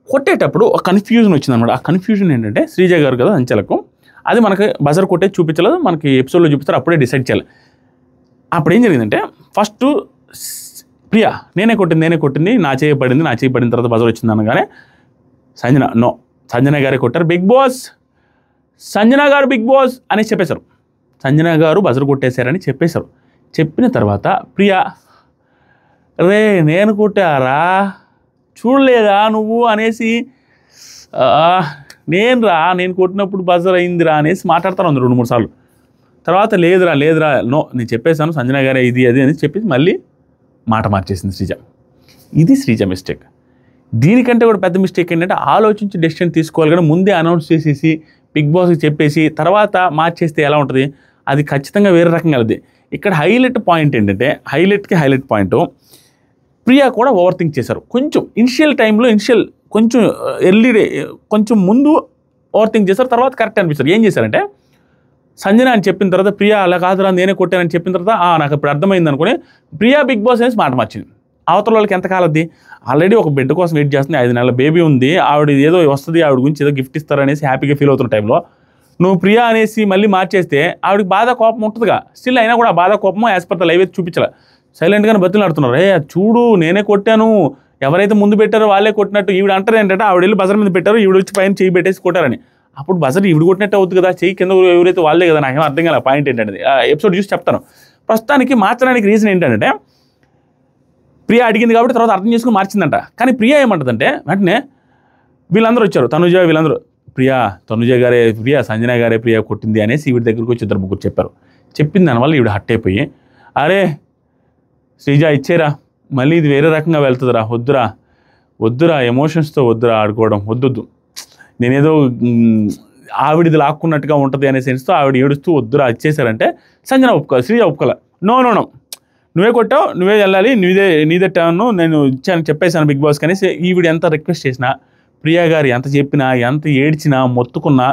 కొట్టేటప్పుడు ఒక కన్ఫ్యూజన్ వచ్చిందనమాట. ఆ కన్ఫ్యూజన్ ఏంటంటే, శ్రీజ గారు కదా అంచెలకు, అది మనకి బజర్ కొట్టే చూపించలేదు, మనకి ఎపిసోడ్లో చూపిస్తారు, అప్పుడే డిసైడ్ చేయాలి. అప్పుడు ఏం జరిగిందంటే, ఫస్ట్ ప్రియా నేనే కొట్టింది, నా చేయి పడిన తర్వాత బజర్ వచ్చింది అనగానే సంజన గారే కొట్టారు. బిగ్ బాస్ సంజన గారు బిగ్ బాస్ అని చెప్పేశారు. సంజన గారు బజర్ కొట్టేశారని చెప్పేశారు. చెప్పిన తర్వాత ప్రియా, రే నేను కొట్టారా చూడలేదా నువ్వు అనేసి నేను కొట్టినప్పుడు బజర్ అయిందిరా అనేసి మాట్లాడతాను 2-3 సార్లు. తర్వాత లేదురా నో నేను చెప్పేశాను సంజన గారే ఇది అది అని చెప్పి మళ్ళీ మాట మార్చేసింది శ్రీజ. ఇది శ్రీజ మిస్టేక్. దీనికంటే కూడా పెద్ద మిస్టేక్ ఏంటంటే ఆలోచించి డెసిషన్ తీసుకోవాలి, కానీ ముందే అనౌన్స్ చేసేసి బిగ్ బాస్కి చెప్పేసి తర్వాత మార్చేస్తే ఎలా ఉంటుంది, అది ఖచ్చితంగా వేరే రకంగా వెళ్తుంది. ఇక్కడ హైలైట్ పాయింట్ ఏంటంటే హైలైట్ పాయింట్ ప్రియా కూడా ఓవర్ థింక్ చేశారు. కొంచెం ఇనిషియల్ కొంచెం ఎర్లీ కొంచెం ముందు ఓవర్ థింక్ చేశారు, తర్వాత కరెక్ట్ అనిపిస్తారు. ఏం చేశారంటే సంజన అని చెప్పిన తర్వాత ప్రియా అలా కాదురా నేనే కొట్టానని చెప్పిన తర్వాత నాకు ఇప్పుడు అర్థమైంది అనుకుని ప్రియా బిగ్ బాస్ అనేసి మాట మార్చింది. అవతల వాళ్ళకి ఎంత కాలద్ది, ఆల్రెడీ ఒక బిడ్డ కోసం వెయిట్ చేస్తుంది, 5 నెలల బేబీ ఉంది, ఆవిడ ఏదో వస్తుంది, ఆవిడ గురించి ఏదో గిఫ్ట్ ఇస్తారనేసి హ్యాపీగా ఫీల్ అవుతున్న టైంలో నువ్వు ప్రియా అనేసి మళ్ళీ మార్చేస్తే ఆవిడకి బాధ కోపం ఉంటుందిగా. స్టిల్ అయినా కూడా బాధ కోపమో యాజ్ పర్ ద లైవ్ అయితే చూపించాలి. సైలెంట్గానే బతులు ఆడుతున్నారు. చూడు నేనే కొట్టాను, ఎవరైతే ముందు పెట్టారో వాళ్ళే కొట్టినట్టు ఈవిడ అంటారు ఏంటంటే ఆవిడ వెళ్ళి బజర్ మీద పెట్టారు, ఈవిడ వచ్చి పైన చేయి పెట్టేసి కొట్టారని. అప్పుడు బజర్ ఈవిడ కొట్టినట్టు అవుతుంది కదా, చెయ్యి కింద ఎవరైతే వాళ్ళే కదా. నాకేం అర్థం కాలే పాయింట్ ఏంటంటే ఎపిసోడ్ చూసి చెప్తాను. ప్రస్తుతానికి మార్చడానికి రీజన్ ఏంటంటే ప్రియా అడిగింది కాబట్టి తర్వాత అర్థం చేసుకుని మార్చిందంట. కానీ ప్రియా ఏమంటుందంటే వెంటనే వీళ్ళందరూ వచ్చారు, తనుజ వీళ్ళందరూ తనుజ గారే ప్రియా, సంజన గారే ప్రియా కొట్టింది అనేసి ఈవిడ దగ్గరికి వచ్చి 2-3 చెప్పారు. చెప్పిన దానివల్ల ఈవిడ హట్ అయిపోయి అరే శ్రీజ ఇచ్చేరా, మళ్ళీ ఇది వేరే రకంగా వెళ్తుందిరా, వద్దురా ఎమోషన్స్తో వద్దురా ఆడుకోవడం వద్దు, నేనేదో ఆవిడది లాక్కున్నట్టుగా ఉంటుంది అనే సెన్స్తో ఆవిడ ఏడుస్తూ వద్దురా ఇచ్చేసారంటే సంజన ఒప్పుకోవాలి, శ్రీజ ఒప్పుకోవాలి. నో నువ్వే కొట్టావు, నువ్వే వెళ్ళాలి, నీదే టర్న్, నేను ఇచ్చాను చెప్పేశాను బిగ్ బాస్ కానీ ఈవిడ ఎంత రిక్వెస్ట్ చేసినా ప్రియా గారు ఎంత చెప్పినా ఎంత ఏడ్చినా మొత్తుకున్నా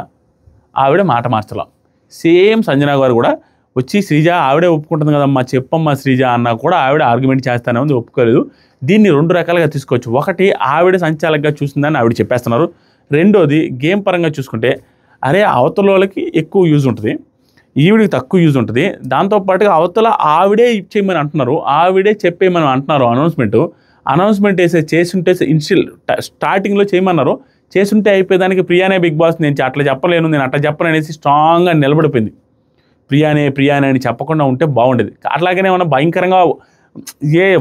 ఆవిడ మాట మార్చలా. సేమ్ సంజన గారు కూడా వచ్చి శ్రీజ ఆవిడే ఒప్పుకుంటుంది కదమ్మా చెప్పమ్మా శ్రీజ అన్నా కూడా ఆవిడ ఆర్గ్యుమెంట్ చేస్తానే ఉంది, ఒప్పుకోలేదు. దీన్ని 2 రకాలుగా తీసుకోవచ్చు. ఒకటి ఆవిడ సంచాలకంగా చూసిందని ఆవిడ చెప్పేస్తున్నారు. రెండోది గేమ్ పరంగా చూసుకుంటే అరే అవతల వాళ్ళకి ఎక్కువ యూజ్ ఉంటుంది, ఈవిడికి తక్కువ యూజ్ ఉంటుంది, దాంతోపాటుగా అవతల ఆవిడే ఇచ్చేయమని అంటున్నారు, ఆవిడే చెప్పేయమని అంటున్నారు. అనౌన్స్మెంట్ చేస్తుంటే ఇనిషియల్ స్టార్టింగ్లో చేయమన్నారు, చేస్తుంటే అయిపోయేదానికి ప్రియానే బిగ్ బాస్ నేను అట్లా చెప్పలేను, నేను అట్లా చెప్పను అనేసి స్ట్రాంగ్గా నిలబడిపోయింది. ప్రియానే అని చెప్పకుండా ఉంటే బాగుండేది. అట్లాగనే ఏమన్నా భయంకరంగా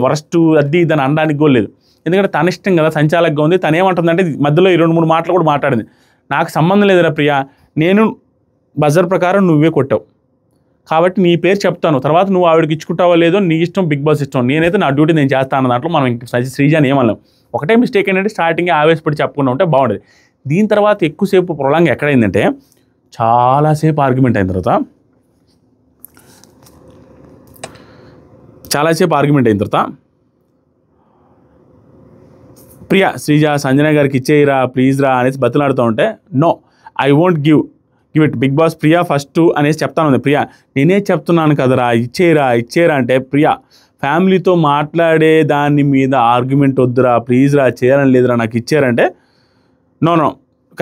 వరస్ట్ అది దాన్ని అనడానికి కూడా లేదు. ఎందుకంటే తన ఇష్టం కదా, సంచాలకంగా ఉంది. తను ఏమంటుందంటే మధ్యలో 2-3 మాటలు కూడా మాట్లాడింది. నాకు సంబంధం లేదురా ప్రియా, నేను బజర్ ప్రకారం నువ్వే కొట్టావు కాబట్టి నీ పేరు చెప్తాను, తర్వాత నువ్వు ఆవిడకి ఇచ్చుకుంటావో లేదో నీ ఇష్టం, బిగ్ బాస్ ఇష్టం, నేనైతే నా డ్యూటీ నేను చేస్తాను దాంట్లో మనం శ్రీజాని ఏమన్నాం. ఒకటే మిస్టేక్ ఏంటంటే స్టార్టింగే ఆవేశపడి చెప్పకుండా ఉంటే బాగుండేది. దీని తర్వాత ఎక్కువసేపు ప్రొలాంగ్ ఎక్కడైందంటే చాలాసేపు ఆర్గ్యుమెంట్ అయిన తర్వాత ప్రియా శ్రీజ సంజన గారికి ఇచ్చేయిరా ప్లీజ్ రా అనేసి బతిలాడుతూ ఉంటే no I won't give it Bigg Boss Priya first అనేసి చెప్తాను. ప్రియా నేనే చెప్తున్నాను కదరా ఇచ్చేరా అంటే ప్రియా ఫ్యామిలీతో మాట్లాడే దాని మీద ఆర్గ్యుమెంట్ వద్దురా ప్లీజ్ రా చేయాలని లేదురా నాకు ఇచ్చారంటే నో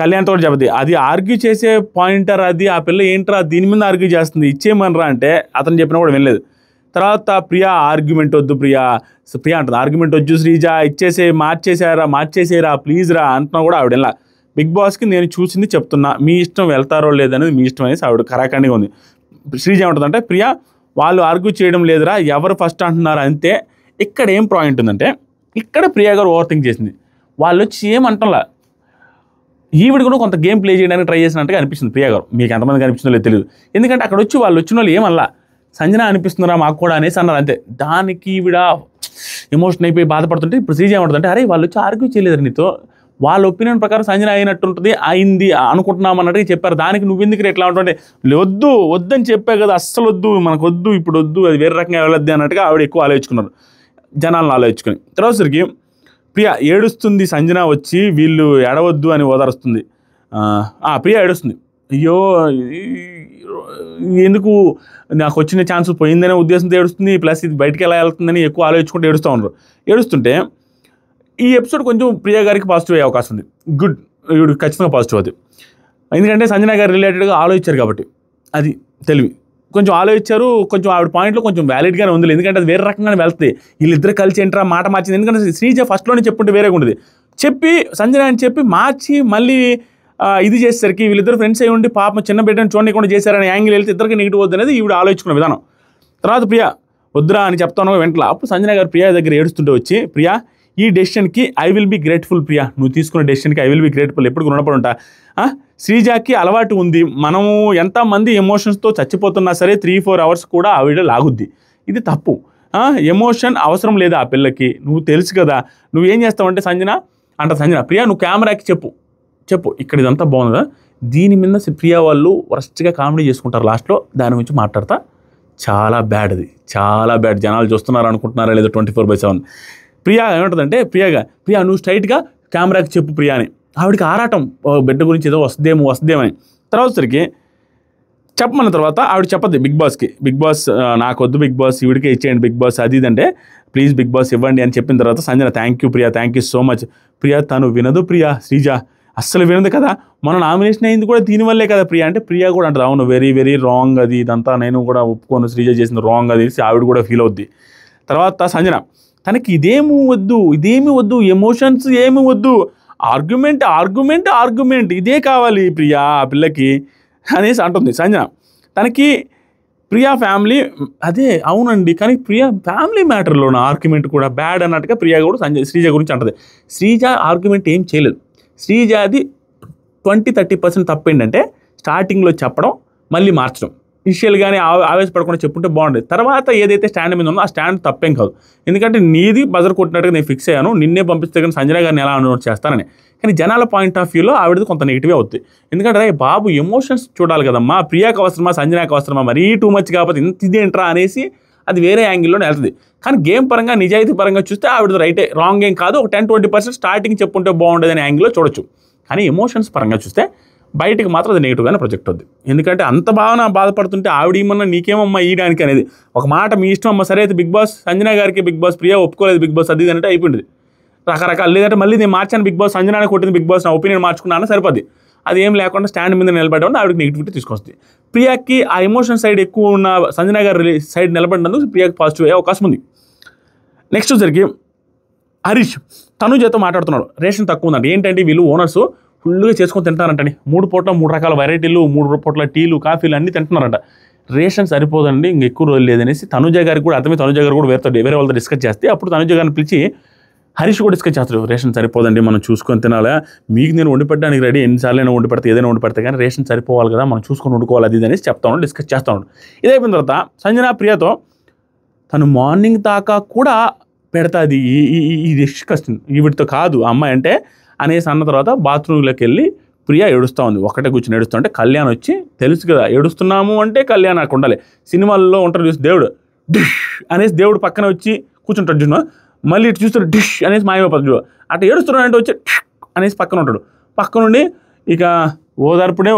కళ్యాణ్తో చెప్పదు. అది ఆర్గ్యూ చేసే పాయింటర్, అది ఆ పిల్ల ఏంట్రా దీని మీద ఆర్గ్యూ చేస్తుంది, ఇచ్చేయమనరా అంటే అతను చెప్పినా కూడా వినలేదు. తర్వాత ప్రియా ఆర్గ్యుమెంట్ వద్దు ప్రియా అంటుంది, ఆర్గ్యుమెంట్ వద్దు శ్రీజ మార్చేసేరా ప్లీజ్ రా అంటున్నా కూడా ఆవిడ ఇలా. బిగ్ బాస్కి నేను చూసింది చెప్తున్నా, మీ ఇష్టం వెళ్తారో లేదనేది మీ ఇష్టం అనేసి ఆవిడ కరాఖండిగా ఉంది. శ్రీజ ఏమంటుందంటే ప్రియా వాళ్ళు ఆర్గ్యూ చేయడం లేదురా, ఎవరు ఫస్ట్ అంటున్నారు అంతే. ఇక్కడ ఏం పాయింట్ ఉందంటే ఇక్కడ ప్రియా గారు ఓవర్ థింక్ చేసింది. వాళ్ళు వచ్చి ఏమంటలా, ఈవిడ కూడా కొంత గేమ్ ప్లే చేయడానికి ట్రై చేసినట్టుగా అనిపిస్తుంది ప్రియా గారు. మీకు ఎంతమంది కనిపిస్తుందో లేదు తెలియదు. ఎందుకంటే అక్కడ వచ్చి వాళ్ళు వచ్చిన వాళ్ళు ఏమల్లా సంజన అనిపిస్తున్నారా మాకు కూడా అనేసి అన్నారు అంతే. దానికి ఈవిడ ఎమోషన్ అయిపోయి బాధపడుతుంటే ఇప్పుడు శ్రీజ ఏమంటుందంటే అరే వాళ్ళు వచ్చి ఆర్గ్యూ చేయలేదు నీతో, వాళ్ళ ఒపీనియన్ ప్రకారం సంజన అయినట్టుంటుంది, అయింది అనుకుంటున్నాం అన్నట్టుగా చెప్పారు, దానికి నువ్వు ఎందుకు ఎట్లా ఉంటుంటే వద్దని చెప్పా కదా, అస్సలు వద్దు మనకు వద్దు ఇప్పుడు వద్దు, అది వేరే రకంగా వెళ్ళొద్దు అన్నట్టుగా ఆవిడ ఎక్కువ ఆలోచించుకున్నారు, జనాలను ఆలోచించుకొని. తర్వాతసరికి ప్రియా ఏడుస్తుంది, సంజన వచ్చి వీళ్ళు ఏడవద్దు అని ఓదారుస్తుంది. ప్రియా ఏడుస్తుంది, అయ్యో ఎందుకు నాకు వచ్చిన ఛాన్స్ పోయిందనే ఉద్దేశంతో ఏడుస్తుంది, ప్లస్ ఇది బయటికి ఎలా వెళ్తుందని ఎక్కువ ఆలోచించుకుంటూ ఏడుస్తూ ఉన్నారు. ఏడుస్తుంటే ఈ ఎపిసోడ్ కొంచెం ప్రియా గారికి పాజిటివ్ అయ్యే అవకాశం ఉంది. గుడ్, ఇప్పుడు ఖచ్చితంగా పాజిటివ్ అది. ఎందుకంటే సంజన గారు రిలేటెడ్గా ఆలోచించారు కాబట్టి అది తెలివి కొంచెం ఆలోచించారు. కొంచెం ఆవిడ పాయింట్లో కొంచెం వ్యాలిడ్గానే ఉంది, ఎందుకంటే అది వేరే రకంగానే వెళ్తుంది. వీళ్ళిద్దరు కలిసి ఏంట్రా మాట మార్చింది, ఎందుకంటే శ్రీజ ఫస్ట్లోనే చెప్పుంటే వేరేగా ఉండేది. చెప్పి సంజన అని చెప్పి మార్చి మళ్ళీ ఇది చేసేసరికి వీళ్ళిద్దరు ఫ్రెండ్స్ అయ్యి ఉండి పాపం చిన్న బిడ్డను చూడకుండా చేశారని యాంగిల్ వెళ్తే ఇద్దరికి నెగిటివ్ వద్దు అనేది ఈవిడ ఆలోచించుకున్న విధానం. తర్వాత ప్రియా వద్దురా అని చెప్తాను వెంటనే. అప్పుడు సంజన గారు ప్రియా దగ్గర ఏడుస్తుంటే వచ్చి ప్రియా ఈ డెసిషన్కి I will be grateful Priya, నువ్వు తీసుకున్న డెసిషన్కి ఐ విల్ బీ గ్రేట్ఫుల్, ఎప్పుడు రుణపడి ఉంటా, శ్రీజాకి అలవాటు ఉంది, మనము ఎంతమంది ఎమోషన్స్తో చచ్చిపోతున్నా సరే 3-4 అవర్స్ కూడా ఆవిడ లాగుద్ది. ఇది తప్పు. ఎమోషన్ అవసరం లేదు ఆ పిల్లకి, నువ్వు తెలుసు కదా. నువ్వేం చేస్తావంటే సంజన ప్రియా నువ్వు కెమెరాకి చెప్పు ఇక్కడ ఇదంతా బాగుందా, దీని మీద ప్రియా వాళ్ళు వరస్ట్గా కామెడీ చేసుకుంటారు లాస్ట్లో, దాని గురించి మాట్లాడతా. చాలా బ్యాడ్, అది చాలా బ్యాడ్. జనాలు చూస్తున్నారు అనుకుంటున్నారా లేదా 24/7. ప్రియా ఏమంటుందంటే ప్రియా నువ్వు స్ట్రైట్గా కెమెరాకి చెప్పు ప్రియా అని. ఆవిడకి ఆరాటం, బిడ్డ గురించి ఏదో వస్తుందేమని. తర్వాత సరికి చెప్పమన్న తర్వాత ఆవిడ చెప్పద్ది బిగ్ బాస్ నాకు వద్దు బిగ్ బాస్, ఈవిడికే ఇచ్చేయండి బిగ్ బాస్ అది ఇదంటే, ప్లీజ్ బిగ్ బాస్ ఇవ్వండి అని చెప్పిన తర్వాత Sanjana thank you Priya, thank you so much. Priya తను వినదు ప్రియా, శ్రీజ అస్సలు వినదు కదా, మన నామినేషన్ అయింది కూడా దీనివల్లే కదా ప్రియా అంటే, ప్రియా కూడా అంటుంది అవును వెరీ వెరీ రాంగ్ అది ఇదంతా, నేను కూడా ఒప్పుకోను శ్రీజ చేసింది రాంగ్ అది, ఆవిడ కూడా ఫీల్ అవుద్ది. తర్వాత సంజన తనకి ఇదేమీ వద్దు, ఎమోషన్స్ ఏమి వద్దు, ఆర్గ్యుమెంట్ ఇదే కావాలి ప్రియా ఆ పిల్లకి అనేసి అంటుంది సంజన. తనకి ప్రియా ఫ్యామిలీ అదే అవునండి, కానీ ప్రియా ఫ్యామిలీ మ్యాటర్లోన ఆర్గ్యుమెంట్ కూడా బ్యాడ్ అన్నట్టుగా ప్రియా కూడా శ్రీజ గురించి అంటుంది. శ్రీజ ఆర్గ్యుమెంట్ ఏం చేయలేదు. శ్రీజాది 20-30% తప్పు ఏంటంటే స్టార్టింగ్లో చెప్పడం మళ్ళీ మార్చడం. ఇనిషియల్గానే ఆవేశపడకుండా చెప్పుంటే బాగుండేది. తర్వాత ఏదైతే స్టాండ్ మీద ఉందో ఆ స్టాండ్ తప్పేం కాదు, ఎందుకంటే నీది బజర్ కొట్టినట్టుగా నేను ఫిక్స్ అయ్యాను, నిన్నే పంపిస్తే కానీ సంజన గారిని ఎలా అనౌన్స్ చేస్తానని. కానీ జనాల పాయింట్ ఆఫ్ వ్యూలో ఆవిడది కొంత నెగిటివ్ అవుతుంది. ఎందుకంటే బాబు ఎమోషన్స్ చూడాలి కదమ్మా, ప్రియాకి అవసరమా సంజనాకి అవసరమా, మరీ టూ మచ్ కాకపోతే ఇంత ఇదేంట్రా అనేసి అది వేరే యాంగిల్లోనే వెళ్తుంది. కానీ గేమ్ పరంగా నిజాయితీ పరంగా చూస్తే ఆవిడది రైటే, రాంగ్ ఏం కాదు. ఒక 10-20% స్టార్టింగ్ చెప్పుంటే బాగుండేది అనే యాంగిల్లో చూడొచ్చు. కానీ ఎమోషన్స్ పరంగా చూస్తే బయటికి మాత్రం అది నెగిటివ్గానే ప్రొజెక్ట్ అవుద్ది. ఎందుకంటే అంత బాగా పడుతుంటే ఆవిడ ఏమన్నా నీకేమమ్మా ఈయడానికి అనేది ఒక మాట మీ ఇష్టం అమ్మ, సరే అయితే బిగ్ బాస్ సంజన గారికి బిగ్ బాస్ ప్రియా ఒప్పుకోలేదు బిగ్ బాస్ అది అంటే అయిపోయింది రకరకాల. లేదంటే మళ్ళీ నేను మార్చాను బిగ్ బాస్ సంజనానే కొట్టింది బిగ్ బాస్ నా ఒపీనియన్ మార్చుకున్నాను సరిపోద్ది. అది ఏం లేకుండా స్టాండ్ మీద నిలబడడం ఆవిడకి నెగిటివిటీ తీసుకొస్తుంది. ప్రియాకి ఆ ఎమోషన్ సైడ్ ఎక్కువ ఉన్న సంజన గారి సైడ్ నిలబడినందుకు ప్రియాకి పాజిటివ్ అయ్యే అవకాశం ఉంది. నెక్స్ట్ వచ్చరికి హరీష్ తనుజతో మాట్లాడుతున్నాడు, రేషన్ తక్కువ ఉందండి. ఏంటంటే వీళ్ళు ఓనర్స్ ఫుల్గా చేసుకొని తింటారంటండి, 3 పూట్ల 3 రకాల వెరైటీలు, 3 పూట్ల టీలు కాఫీలు అన్నీ తింటున్నారంట. రేషన్ సరిపోదండి, ఇంక ఎక్కువ రోజులు లేదనేసి తనుజ గారికి కూడా అర్థమే. తనుజ గారు కూడా వేరే వాళ్ళతో డిస్కస్ చేస్తే అప్పుడు తనుజ గారిని పిలిచి హరీష్ కూడా డిస్కస్ చేస్తాడు, రేషన్ సరిపోదండి మనం చూసుకొని తినాలా, మీకు నేను వండి పెట్టడానికి రెడీ, ఎన్నిసార్లు అయినా వండి పెడితే ఏదైనా వండి పెడితే కానీ రేషన్ సరిపోవాలి కదా, మనం చూసుకొని వండుకోవాలి అది అనేసి చెప్తాను, డిస్కస్ చేస్తాను. ఇదైపోయిన తర్వాత సంజన ప్రియతో తను మార్నింగ్ దాకా కూడా పెడతాది ఈ డిస్కషన్, వీటితో కాదు అమ్మాయి అంటే అనేసి అన్న తర్వాత బాత్రూంలోకి వెళ్ళి ప్రియా ఏడుస్తూ ఉంది. ఒకటే కూర్చొని ఏడుస్తూ ఉంటే కళ్యాణ్ వచ్చి తెలుసు కదా ఏడుస్తున్నాము అంటే కళ్యాణ్ నాకు ఉండాలి. సినిమాల్లో ఉంటారు చూసి దేవుడు డిష్ అనేసి దేవుడు పక్కన వచ్చి కూర్చుంటాడు చూడ, మళ్ళీ ఇటు చూస్తాడు డిష్ అనేసి మాయమైపోతాడు చూడు. అట్లా ఏడుస్తున్నాడు అంటే వచ్చి అనేసి పక్కన ఉంటాడు. పక్క నుండి ఇక ఓదారుస్తానే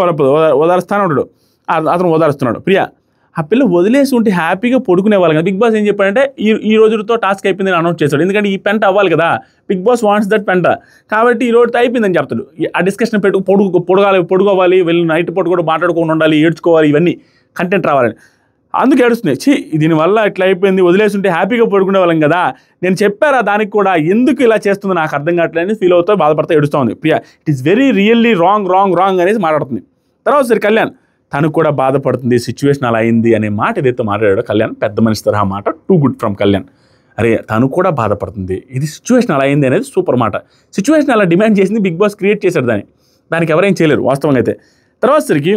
ఉంటాడు. అతను ఓదారుస్తున్నాడు. ప్రియా ఆ పిల్ల వదిలేసి ఉంటే హ్యాపీగా పడుకునేవాళ్ళు కదా. బిగ్ బాస్ ఏం చెప్పాడంటే ఈ రోజుతో టాస్క్ అయిపోయింది అని అనౌన్స్ చేశాడు. ఎందుకంటే ఈ పెంట అవ్వాలి కదా, బిగ్ బాస్ వాంట్స్ దట్ పెంట, కాబట్టి ఈ రోజుతో అయిపోయిందని చెప్తాడు. ఆ డిస్కషన్ పొడుకోవాలి, వెళ్ళి నైట్ పూట కూడా మాట్లాడుకొని ఉండాలి, ఏడ్చుకోవాలి, ఇవన్నీ కంటెంట్ రావాలని అందుకు ఏడుస్తున్నాయి. దీనివల్ల ఇట్లా అయిపోయింది, వదిలేసి ఉంటే హ్యాపీగా పడుకునే వాళ్ళం కదా, నేను చెప్పారా దానికి కూడా, ఎందుకు ఇలా చేస్తుంది నాకు అర్థం కావట్లేదని ఫీల్ అవుతా బాధపడతా ఏడుస్తూ ఉంది Priya. It is very really wrong అనేసి మాట్లాడుతుంది. తర్వాత సరే కళ్యాణ్ తను కూడా బాధపడుతుంది, సిచ్యువేషన్ అలా అయింది అనే మాట ఏదైతే మాట్లాడాడో కళ్యాణ్, పెద్ద మనిషి తరహా మాట, టూ గుడ్ ఫ్రమ్ కళ్యాణ్. అరే తను కూడా బాధపడుతుంది, ఇది సిచ్యువేషన్ అలా అయింది అనేది సూపర్ మాట. సిచ్యువేషన్ అలా డిమాండ్ చేసింది బిగ్ బాస్, క్రియేట్ చేశాడు దానికి ఎవరేం చేయలేరు వాస్తవంగా అయితే. తర్వాత సరికి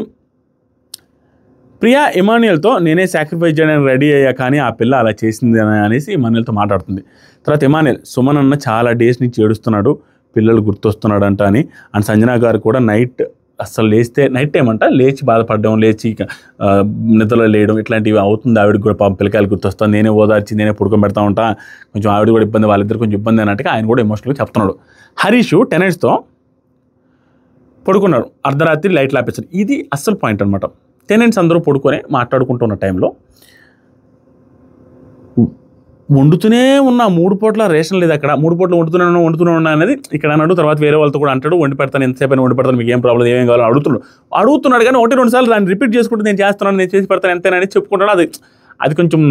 ప్రియా ఇమాన్యుయల్తో నేనే సాక్రిఫైస్ చేయడానికి రెడీ అయ్యా కానీ ఆ పిల్ల అలా చేసింది అనేసి ఇమాన్యుయల్తో మాట్లాడుతుంది. తర్వాత ఇమాన్యుయల్ సుమన్ అన్న చాలా డేస్ నుంచి ఏడుస్తున్నాడు, పిల్లలు గుర్తొస్తున్నాడు అంట అని. అండ్ సంజన గారు కూడా నైట్ అసలు నైట్ టైం అంట లేచి బాధపడడం, లేచి నిద్రలో లేయడం ఇట్లాంటివి అవుతుంది. ఆవిడకి కూడా పాపం పిల్లకాయలు గుర్తొస్తాను, నేనే ఓదార్చి నేనే పుడుకొని పెడతా ఉంటా, కొంచెం ఆవిడ కూడా ఇబ్బంది, వాళ్ళిద్దరు కొంచెం ఇబ్బంది అన్నట్టుగా ఆయన కూడా ఎమోషనల్గా చెప్తున్నాడు. హరీష్ టెనెంట్స్తో పడుకున్నాడు, అర్ధరాత్రి లైట్లు ఆపేశారు. ఇది అస్సలు పాయింట్ అనమాట. టెనెంట్స్ అందరూ పడుకొని మాట్లాడుకుంటున్న టైంలో వండుతూనే ఉన్నా, 3 పూట్ల రేషన్ లేదు అక్కడ, 3 పూట్ల వండుతూనే ఉన్నా అనేది ఇక్కడ అన్నాడు. తర్వాత వేరే వాళ్ళతో కూడా అంటాడు, వండి పెడతాను ఎంతసేపు అని వండి పెడతాను, మీకు ఏం ప్రాబ్లం ఏమేం కావాలో అడుగుతున్నాడు కానీ 1-2 సార్లు దాన్ని రిపీట్ చేసుకుంటూ నేను చేస్తున్నాను, నేను చేసి పెడతాను ఎంతేనని చెప్పుకుంటాడు. అది కొంచెం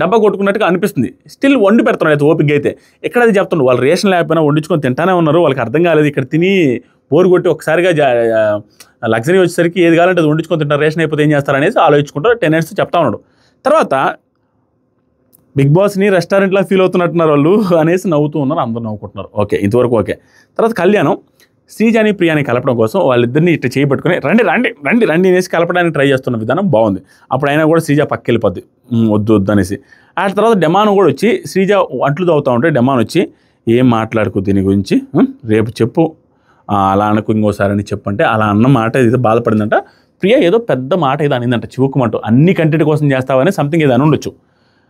డబ్బా కొట్టుకున్నట్టుగా అనిపిస్తుంది. స్టిల్ వండి పెడుతున్నాడు అయితే ఓపిక అయితే. ఇక్కడ అది చెప్తున్నాడు, వాళ్ళు రేషన్ లేకపోయినా వండించుకొని తింటానే ఉన్నారు, వాళ్ళకి అర్థం కాలేదు, ఇక్కడ తిని బోరు కొట్టి ఒకసారిగా లగ్జరీ వచ్చేసరికి ఏది కావాలంటే అది వండించుకొని తింటారు, రేషన్ అయిపోతే ఏం చేస్తారనేసి ఆలోచించుకుంటారు. టెనెంట్స్ చెప్తా ఉన్నాడు. తర్వాత బిగ్ బాస్ని రెస్టారెంట్లో ఫీల్ అవుతున్నట్టున్నారు వాళ్ళు అనేసి నవ్వుతూ ఉన్నారు, అందరూ నవ్వుకుంటున్నారు. ఓకే ఇంతవరకు ఓకే. తర్వాత కళ్యాణం శ్రీజాని ప్రియాని కలపడం కోసం వాళ్ళిద్దరిని ఇట్లా చేయబట్టుకుని రండి రండి రండి రండి అనేసి కలపడానికి ట్రై చేస్తున్న విధానం బాగుంది. అప్పుడు అయినా కూడా శ్రీజ పక్కకి వెళ్ళిపోద్ది, వద్దు వద్దు అనేసి. ఆ తర్వాత డెమాన్ కూడా వచ్చి శ్రీజ అంట్లు తవ్వుతూ ఉంటే డెమాన్ వచ్చి ఏం మాట్లాడుకో దీని గురించి, రేపు చెప్పు, అలా అనకు ఇంకోసారి అని చెప్పంటే అలా అన్న మాట ఏదో బాధపడిందంట. ప్రియ ఏదో పెద్ద మాట ఏదో అనిందంట చివుకుమంటూ, అన్ని కంటెంట్ కోసం చేస్తావని సంథింగ్ ఏదో అని ఉండొచ్చు,